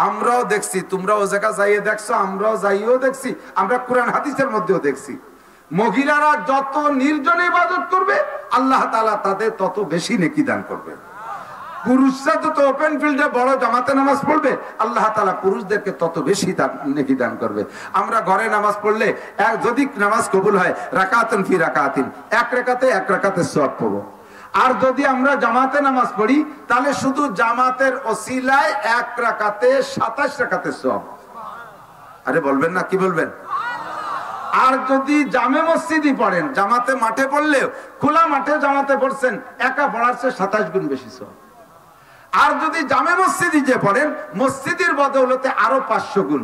আমরাও দেখছি, তোমরাও জায়গা যাইয়ে দেখছো, আমরাও যাইও দেখছি, আমরা কোরআন হাদিসের মধ্যেও দেখছি। মহিলারা যত নির্জনে ইবাদত করবে, আল্লাহ তাআলা তাদের তত বেশি নেকি দান করবে। পুরুষরা তো ওপেন ফিল্ডে বড় জামাতে নামাজ পড়বে, আল্লাহ তাআলা পুরুষদেরকে তত বেশি নেকি দান করবে। আমরা ঘরে নামাজ পড়লে যদি নামাজ কবুল হয়, রাকাতুন ফি রাকাতিন, 1 রাকাতে 1 রাকাতের সওয়াব পাবো। আর যদি আমরা জামাতে নামাজ পড়ি, তাহলে শুধু জামাতের ওসিলায় 1 রাকাতে 27 রাকাতের সওয়াব। আরে বলবেন না, কি বলবেন? আর যদি জামে মসজিদই পড়েন, জামাতে মাঠে পড়লেও, খোলা মাঠে জামাতে পড়ছেন, একা পড়ার চেয়ে 27 গুণ বেশি সওয়াব। আর যদি জামে মসজিদে যে পড়েন, মসজিদের বদৌলতে আরো 500 গুণ।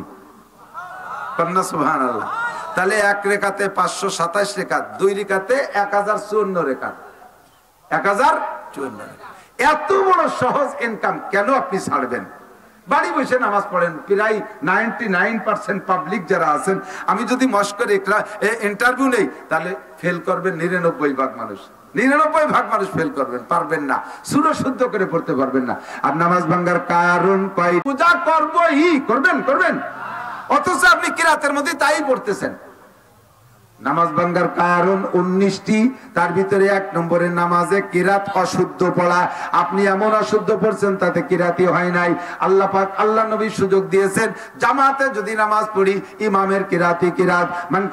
কন্যা সুবহানাল্লাহ। তাহলে 1 রাকাতে 527 রাকাত, 2 রাকাতে 1054 রাকাত, 1054। এত বড় সহজ ইনকাম কেন আপনি ছাড়বেন? বাড়ি বসে নামাজ পড়েন। প্রায় 99% পাবলিক যারা আছেন, আমি যদি মস্করে ইন্টারভিউ নেই তাহলে ফেল করবেন 99 ভাগ মানুষ। 99 ভাগ মানুষ ফেল করবেন, পারবেন না, সূরা শুদ্ধ করে পড়তে পারবেন না। আর নামাজ ভাঙ্গার কারণ কয়? পূজা করবই, করবেন, অথচ আপনি কিরাতের মধ্যে তাই পড়তেছেন। নামাজ ভাঙ্গার কারণ 19টি, তার ভিতরে 1 নম্বরের নামাজে কিরাত অশুদ্ধ পড়া। আপনি এমন অশুদ্ধ পড়ছেন তাতে কিরাতি হয় নাই। আল্লাহ পাক, আল্লাহ নবী সুযোগ দিয়েছেন, জামাতে যদি নামাজ পড়ি ইমামের কিরাতি কিরাত, মান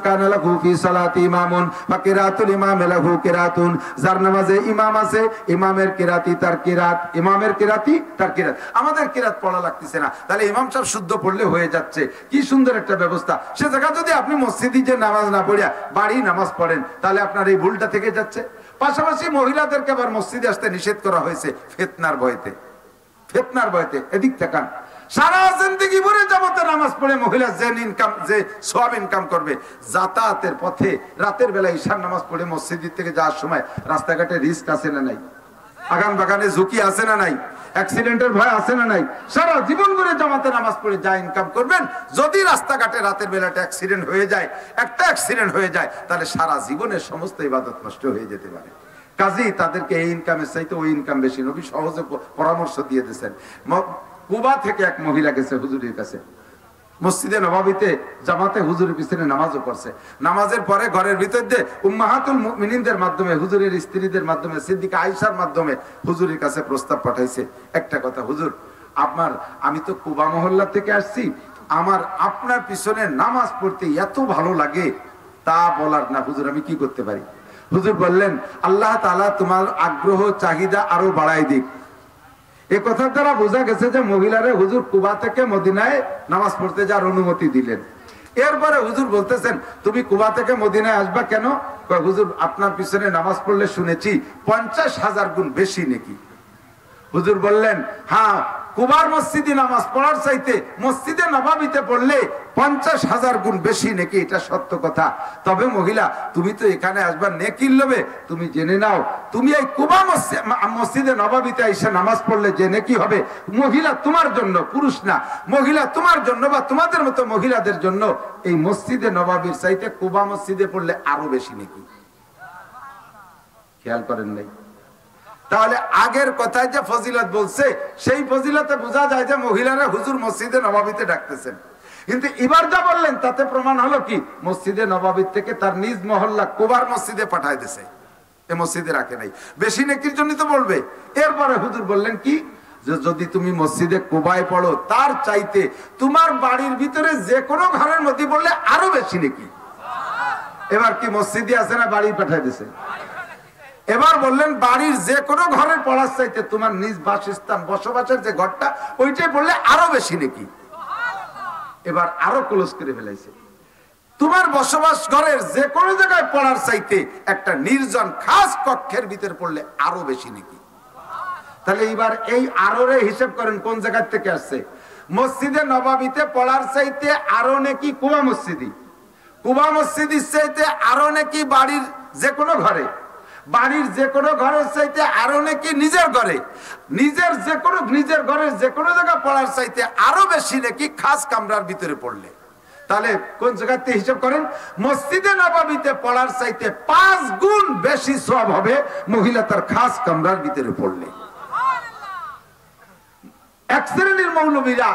কানা লাহু ফি সালাতি ইমামুন ফা কিরাতুল ইমামি লাহু কিরাতুন। যার নামাজে ইমাম আছে, ইমামের কিরাতি তার কিরাত, ইমামের কিরাতি তার কিরাত। আমাদের কিরাত পড়া লাগতেছে না, তাহলে ইমাম সাহেব শুদ্ধ পড়লে হয়ে যাচ্ছে। কি সুন্দর একটা ব্যবস্থা। সে জায়গা যদি আপনি মসজিদে নামাজ না পড়িয়া বাড়ি নামাজ পড়েন, তাহলে আপনার এই ভুলটা থেকে যাচ্ছে। পাশাপাশি মহিলাদেরকে আবার মসজিদে আসতে নিষেধ করা হয়েছে ফিতনার ভয়তে। এদিক তাকান, সারা জিন্দেগি ভরে জামাতে নামাজ পড়ে মহিলা যে সওয়াব ইনকাম করবে, যাতায়াতের পথে রাতের বেলা ঈশার নামাজ পড়ে মসজিদ থেকে যাওয়ার সময় রাস্তাঘাটে রিস্ক আছে না নাই? আগান বাগানে ঝুঁকি আছে না নাই? অ্যাক্সিডেন্টের ভয় আছে না নাই? সারা জীবন করে জামাতে নামাজ পড়ে যা ইনকাম করবেন, যদি রাস্তাঘাটে রাতের বেলাটা অ্যাক্সিডেন্ট হয়ে যায়, তাহলে সারা জীবনের সমস্ত ইবাদত নষ্ট হয়ে যেতে পারে। কাজেই তাদেরকে এই ইনকামের চাইতে ওই ইনকাম বেশি। নবী সহজে পরামর্শ দিয়ে দিয়েছেন। কুবা থেকে এক মহিলা গেছে হুজুরের কাছে, মসজিদে নববীতে জামাতে হুজুরের পিছনে নামাজও পড়ছে। নামাজের পরে ঘরের ভিতর দিয়ে উম্মাহাতুল মুমিনিনদের মাধ্যমে, হুজুরের স্ত্রীদের মাধ্যমে, সিদ্দিকা আয়েশার মাধ্যমে হুজুরের কাছে প্রস্তাব পাঠাইছে। একটা কথা, হুজুর আমি তো কুবা মহল্লা থেকে আসছি, আপনার পিছনে নামাজ পড়তে এত ভালো লাগে, তা বলার না হুজুর, আমি কি করতে পারি? হুজুর বললেন, আল্লাহ তাআলা তোমার আগ্রহ চাহিদা আরো বাড়াই দিক। এ কথার দ্বারা বোঝা গেছে যে মহিলারে হুজুর কুবা থেকে মদিনায় নামাজ পড়তে যাওয়ার অনুমতি দিলেন। এরপরে হুজুর বলতেছেন, তুমি কুবা থেকে মদিনায় আসবা কেন? হুজুর আপনার পিছনে নামাজ পড়লে শুনেছি 50,000 গুণ বেশি নাকি। হুজুর বললেন, হ্যাঁ, কুবার মসজিদে নামাজ পড়ার চাইতে মসজিদে নববীতে পড়লে 50,000 গুণ বেশি নেকি, এটা সত্য কথা। তবে মহিলা, তুমি তো এখানে আসবার নেকির লোভে, তুমি জেনে নাও, তুমি এই কুবা মসজিদে নববীতে এসে নামাজ পড়লে যে নেকি হবে, মহিলা তোমার জন্য, পুরুষ না, মহিলা তোমার জন্য বা তোমাদের মতো মহিলাদের জন্য এই মসজিদে নববীর চাইতে কুবা মসজিদে পড়লে আরো বেশি নেকি। খেয়াল করেন নাই? তাহলে আগের কথায় যে ফজিলত বলছে, সেই ফজিলতে বোঝা যায় যে মহিলারা হুজুর মসজিদে নববীতে ডাকতেছেন। কিন্তু এবার যা বললেন তাতে প্রমাণ হলো কি, মসজিদে নববী থেকে তার নিজ মহল্লা কুবার মসজিদে পাঠায় দিয়েছে, এ মসজিদে রাখে নাই। বেশি নেকির জন্য তো বলবে। এরপরে হুজুর বললেন কি, যে যদি তুমি মসজিদে কুবায় পড়ো, তার চাইতে তোমার বাড়ির ভিতরে যে কোনো ঘরের মধ্যে পড়লে আরো বেশি নেকি। এবার কি মসজিদে আছে না বাড়ি পাঠায় দিয়েছে? এবার বললেন, বাড়ির যে কোনো ঘরের পড়ার চাইতে তোমার নিজ বাসস্থান, বসবাসের যে ঘরটা, ওইটাই পড়লে আরো বেশি নাকি। এবার আরো ক্লোজ করে ফেলাইছে, তোমার বসবাস ঘরের যে কোনো জায়গায় পড়ার চাইতে একটা নির্জন খাস কক্ষের ভিতরে পড়লে আরো বেশি নাকি। তাহলে এবার এই আরোরে হিসাব করেন কোন জায়গা থেকে আসছে। মসজিদে নববীতে পড়ার চাইতে আরো নাকি কুবা মসজিদের চাইতে আরো নাকি বাড়ির যে কোনো ঘরে, বাড়ির যে কোনো ঘরের চাইতে আরো নাকি নিজের ঘরের যে কোনো জায়গা পড়ার চাইতে আরো বেশি নাকি খাস কামরার ভিতরে পড়লে। তাহলে কোন জায়গাতে হিসাব করেন, মসজিদে নববীতে পড়ার চাইতে 5 গুণ বেশি সওয়াব হবে মহিলা তার খাস কামরার ভিতরে পড়লে। এক শ্রেণীর মৌলবীরা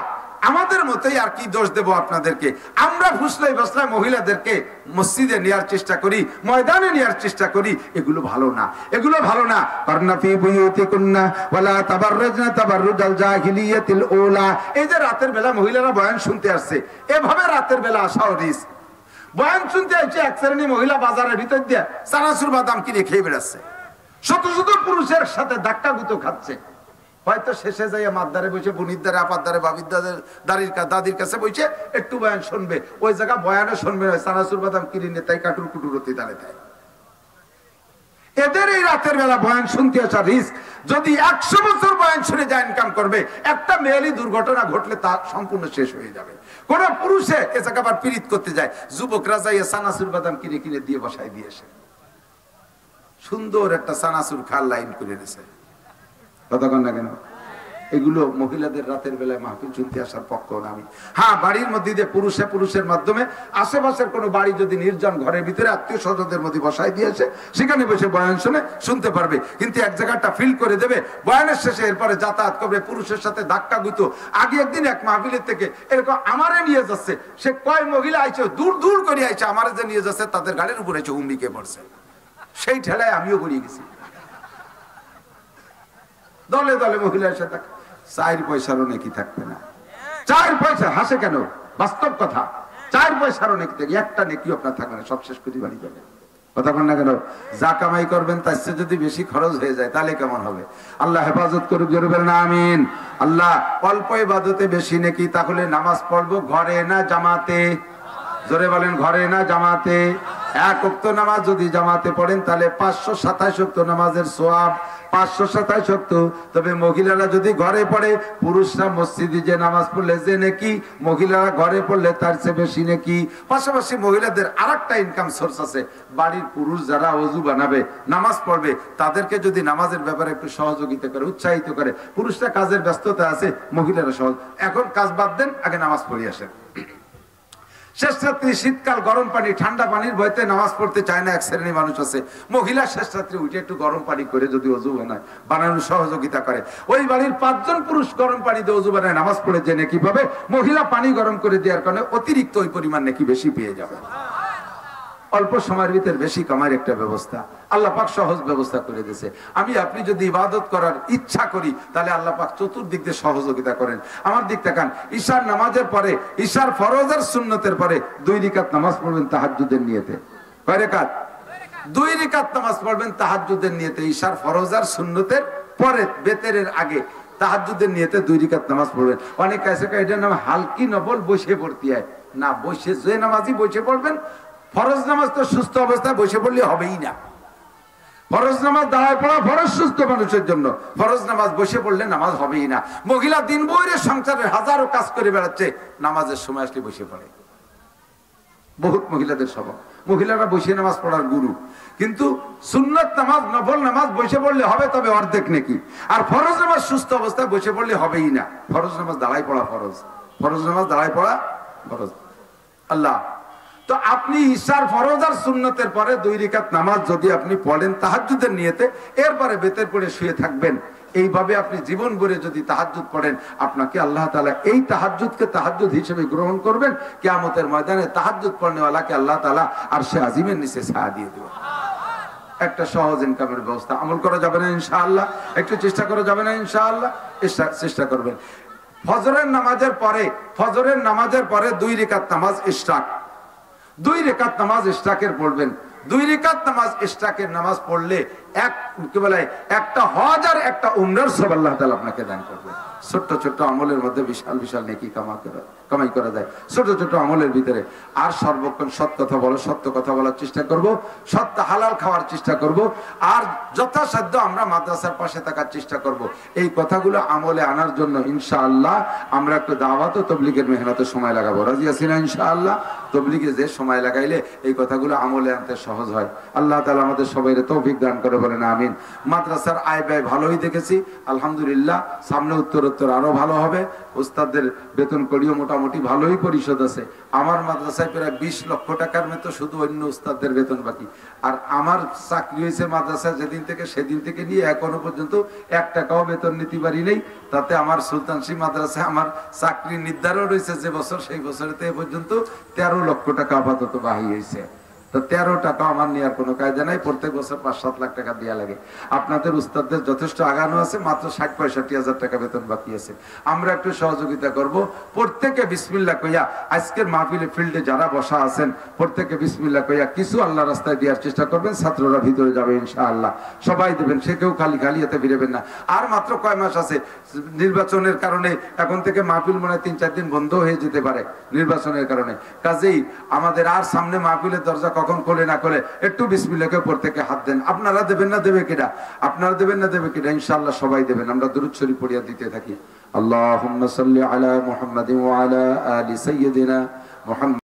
আমাদের মতোই, আর কি দোষ দেব আপনাদেরকে, আমরা ফুসলাই বসলাই মহিলাদেরকে মসজিদে নেওয়ার চেষ্টা করি, ময়দানে নেওয়ার চেষ্টা করি, এগুলো ভালো না। করনা ফি বুয়ুতিকুন্না ওয়ালা তাবাররাজনা তাবাররুজাল জাহিলিয়াতিল উলা। এই যে রাতের বেলা মহিলারা বয়ান শুনতে আসছে, এভাবে রাতের বেলা আসাও রিস্ক। বয়ান শুনতে আসছে এক শ্রেণী মহিলা বাজারের ভিতর দিয়ে চানাচুর বাদাম কিনে খেয়ে বেড়াচ্ছে, শত শত পুরুষের সাথে ধাক্কা গুতো খাচ্ছে। হয়তো শেষে যাইয়া মাদ্দারে বসে, বুনির দ্বারে, আপার দ্বারে, বাবির দাদির কাছে বসে একটু বয়ান শুনবে। ওই জায়গা বয়ানও শুনবে না, চানাচুর বাদাম কিনে তাই কাটুর কুটুরতি দাঁড়ে দেয়। এদের এই রাতের বেলা বয়ান শুনতে আসা রিস্ক। যদি 100 বছর বয়ান শুনে যা ইনকাম করবে, একটা মেয়েলি দুর্ঘটনা ঘটলে তা সম্পূর্ণ শেষ হয়ে যাবে। কোন পুরুষে এ জায়গা আবার পীড়িত করতে যায়, যুবকরা যাইয়া চানাচুর বাদাম কিনে দিয়ে বসাই দিয়েছে, সুন্দর একটা চানাচুর খাল লাইন করে দিয়েছে। কতক্ষণ না কেন এগুলো মহিলাদের রাতের বেলায় মাহফিল শুনতে আসার পক্ষ না আমি। হ্যাঁ, বাড়ির মধ্যে দিয়ে পুরুষের মাধ্যমে আশেপাশের কোনো বাড়ি যদি নির্জন ঘরের ভিতরে আত্মীয় স্বজনদের মধ্যে বসাই দিয়েছে, সেখানে বসে বয়ান শুনতে পারবে। কিন্তু এক জায়গাটা ফিল করে দেবে বয়ানের শেষে, এরপরে যাতায়াত করবে পুরুষের সাথে ধাক্কা গুতো। আগে একদিন এক মাহফিলের থেকে এরকম আমারে নিয়ে যাচ্ছে, সে কয় মহিলা আইছে দূর দূর করে আইছে, আমারে যে নিয়ে যাচ্ছে তাদের গাড়ির উপরে এসে হুমড়িকে পড়ছে। সেই ঠেলায় আমিও গড়িয়ে গেছি। দলে দলে মহিলার সাথে 4 পয়সারও নেকি থাকবে না। 4 পয়সা হাসে কেন? বাস্তব কথা। 4 পয়সারও নেকি থাকবে, একটা নেকিও আপনার থাকবে না, সব শেষ করে বাড়ি যাবে। কথা বল না কেন? যা কামাই করবেন তার চেয়ে যদি বেশি খরচ হয়ে যায় তাহলে কেমন হবে? আল্লাহ হেফাজত করুক, জোরে বলেন আমিন। আল্লাহ অল্প ইবাদতে বেশি নেকি। তাহলে নামাজ পড়বো ঘরে না জামাতে? জোরে বলেন, ঘরে না জামাতে? 1 ওয়াক্ত নামাজ যদি জামাতে পড়েন তাহলে 527 ওয়াক্ত নামাজের সওয়াব, 527 ওয়াক্ত। তবে মহিলারা যদি ঘরে পড়ে, পুরুষরা মসজিদে যে নামাজ পড়লে যে নেকি, মহিলারা ঘরে পড়লে তার চেয়ে বেশি নেকি। পাশাপাশি মহিলাদের আরেকটা ইনকাম সোর্স আছে। বাড়ির পুরুষ যারা ওযু বানাবে, নামাজ পড়বে, তাদেরকে যদি নামাজের ব্যাপারে একটু সহযোগিতা করে, উৎসাহিত করে। পুরুষরা কাজের ব্যস্ততা আছে, মহিলারা সহজ। এখন কাজ বাদ দেন, আগে নামাজ পড়ে আসেন। শেষ রাত্রি, শীতকাল, গরম পানি ঠান্ডা পানির ভয়তে নামাজ পড়তে চায় না এক শ্রেণীর মানুষ আছে। মহিলা শেষ রাত্রি উঠে একটু গরম পানি করে যদি ওযু বানায়, বানানোর সহযোগিতা করে, ওই বাড়ির 5 জন পুরুষ গরম পানি দিয়ে ওযু বানায় নামাজ পড়ে যে নেকি পাবে, মহিলা পানি গরম করে দেওয়ার কারণে অতিরিক্ত ওই পরিমাণ নেকি বেশি পেয়ে যাবে। অল্প সময়ের ভিতরে বেশি কামার একটা ব্যবস্থা আল্লাহ পাক সহজ ব্যবস্থা করে দিয়েছে। আপনি যদি ইবাদত করার ইচ্ছা করি, তাহলে আল্লাহ পাক চতুর্দিক দিয়ে সহযোগিতা করেন। আমার দিক তাকান, ঈশার নামাজের পরে, ঈশার ফরজ আর সুন্নতের পরে 2 রাকাত নামাজ পড়বেন তাহাজ্জুদের নিয়তে। কয় রাকাত? 2 রাকাত নামাজ পড়বেন তাহাজ্জুদের নিয়তে। ঈশার ফরজ আর সুন্নতের পরে, বেতেরের আগে তাহাজ্জুদের নিয়তে 2 রাকাত নামাজ পড়বেন। অনেক আছে এটার নাম হালকি নফল, বসে পড়তে হয় না। বসে যে নামাজই বসে পড়বেন। ফরজ নামাজ তো সুস্থ অবস্থায় বসে পড়লে হবেই না। ফরজ নামাজ দাঁড়ায় পড়া ফরজ সুস্থ মানুষের জন্য, ফরজ নামাজ বসে পড়লে নামাজ হবেই না। মহিলা দিন বইরে সংসারের হাজারো কাজ করে বেড়াচ্ছে, নামাজের সময় আসলে বসে পড়ে। বহুত মহিলাদের স্বভাব, মহিলারা বসে নামাজ পড়ার গুরু। কিন্তু সুন্নত নামাজ, নফল নামাজ বসে পড়লে হবে, তবে অর্ধেক নেকি। আর ফরজ নামাজ সুস্থ অবস্থায় বসে পড়লে হবেই না। ফরজ নামাজ দাঁড়ায় পড়া ফরজ, ফরজ নামাজ দাঁড়ায় পড়া ফরজ। আল্লাহ তো আপনি ঈশার ফরজ আর সুন্নতের পরে 2 রাকাত নামাজ যদি আপনি পড়েন তাহাজ্জুদের নিয়তে, এরপরে বেতের পড়ে শুয়ে থাকবেন, এইভাবে আপনি জীবন ভরে যদি তাহাজ্জুদ পড়েন, আপনাকে আল্লাহ তাআলা এই তাহাজ্জুদকে তাহাজ্জুদ হিসেবে গ্রহণ করবেন। কিয়ামতের ময়দানে তাহাজ্জুদ পড়নেওয়ালাকে আল্লাহ তাআলা আরশে আজিমের নিচে ছায়া দিয়ে দেবেন। একটা সহজ ইনকামের ব্যবস্থা। আমল করা যাবে না ইনশাআল্লাহ? একটু চেষ্টা করা যাবে না ইনশাআল্লাহ? চেষ্টা করবেন। ফজরের নামাজের পরে 2 রাকাত নামাজ ইশরাক, 2 রাকাত নামাজ ইশরাকের পড়বেন। 2 রাকাত নামাজ ইশরাকের নামাজ পড়লে একটা হজ আর একটা উমরার সওয়াব আল্লাহ তাআলা আপনাকে দান করবেন। ছোট্ট ছোট্ট আমলের মধ্যে বিশাল বিশাল নেকি কামাই করা যায়, ছোট ছোট আমলের ভিতরে। আর সর্বক্ষণ সত্য কথা বলার চেষ্টা করব, সত্য হালাল খাওয়ার চেষ্টা করব, আর যথাসাধ্য আমরা মাদ্রাসার পাশে থাকার চেষ্টা করব। এই কথাগুলো আমলে আনার জন্য ইনশাআল্লাহ আমরা একটু দাওয়াত ও তাবলীগের মেহনতে সময় লাগাবো। রাজি আছি না ইনশাআল্লাহ? তাবলীগে যে সময় লাগাইলে এই কথাগুলো আমলে আনতে সহজ হয়। আল্লাহ তাআলা আমাদের সবাইকে তৌফিক দান করে, বলেন আমিন। মাদ্রাসার আয় ব্যয় ভালোই দেখেছি আলহামদুলিল্লাহ, সামনে উত্তরোত্তর আরো ভালো হবে। উস্তাদদের বেতন করিও মোটামুটি ভালোই পরিশোধ আছে। আমার মাদ্রাসায় প্রায় 20 লক্ষ টাকার মতো শুধু অন্য উস্তাদদের বেতন বাকি। আর আমার চাকরি হয়েছে মাদ্রাসায় যেদিন থেকে, সেদিন থেকে নিয়ে এখনো পর্যন্ত 1 টাকাও বেতন নিতে পারি নেই। তাতে আমার সুলতানশী মাদ্রাসায় আমার চাকরি নির্ধারণ রয়েছে যে বছর, সেই বছরেতে এ পর্যন্ত 13 লক্ষ টাকা আপাতত বাহি হয়েছে। তো 13 টাকা আমার নেওয়ার কোনো কায়দা নাই। প্রত্যেক বছর 5-7 লাখ টাকা দেওয়া লাগে। আপনাদের উস্তাদদের যথেষ্ট আগানো আছে, মাত্র 60-65 হাজার টাকা বেতন বাকি আছে। আমরা একটু সহযোগিতা করব। প্রত্যেকে বিসমিল্লাহ কইয়া, আজকের মাহফিলে ফিল্ডে যারা বসা আছেন প্রত্যেকে বিসমিল্লাহ কইয়া কিছু আল্লাহ রাস্তায় দেওয়ার চেষ্টা করবেন। ছাত্ররা ভিতরে যাবে ইনশাআল্লাহ, সবাই দেবেন, সে কেউ খালি খালি এতে ফিরবেন না। আর মাত্র কয় মাস আছে নির্বাচনের কারণে, এখন থেকে মাহফিল মনে হয় 3-4 দিন বন্ধ হয়ে যেতে পারে নির্বাচনের কারণে। কাজেই আমাদের আর সামনে মাহফিলের দরজা কখন খোলে না খোলে, একটু বিসমিল্লাহকে প্রত্যেকে হাত দেন। আপনারা দেবেন না দেবে কিনা? আপনারা দেবেন না দেবে কিনা? ইনশাআল্লাহ সবাই দেবেন। আমরা দুরূদ শরীফ পড়িয়া দিতে থাকি। আল্লাহুম্মা সাল্লি আলা মুহাম্মাদিন ওয়া আলা আলি সাইয়্যিদিনা মুহাম্মাদ।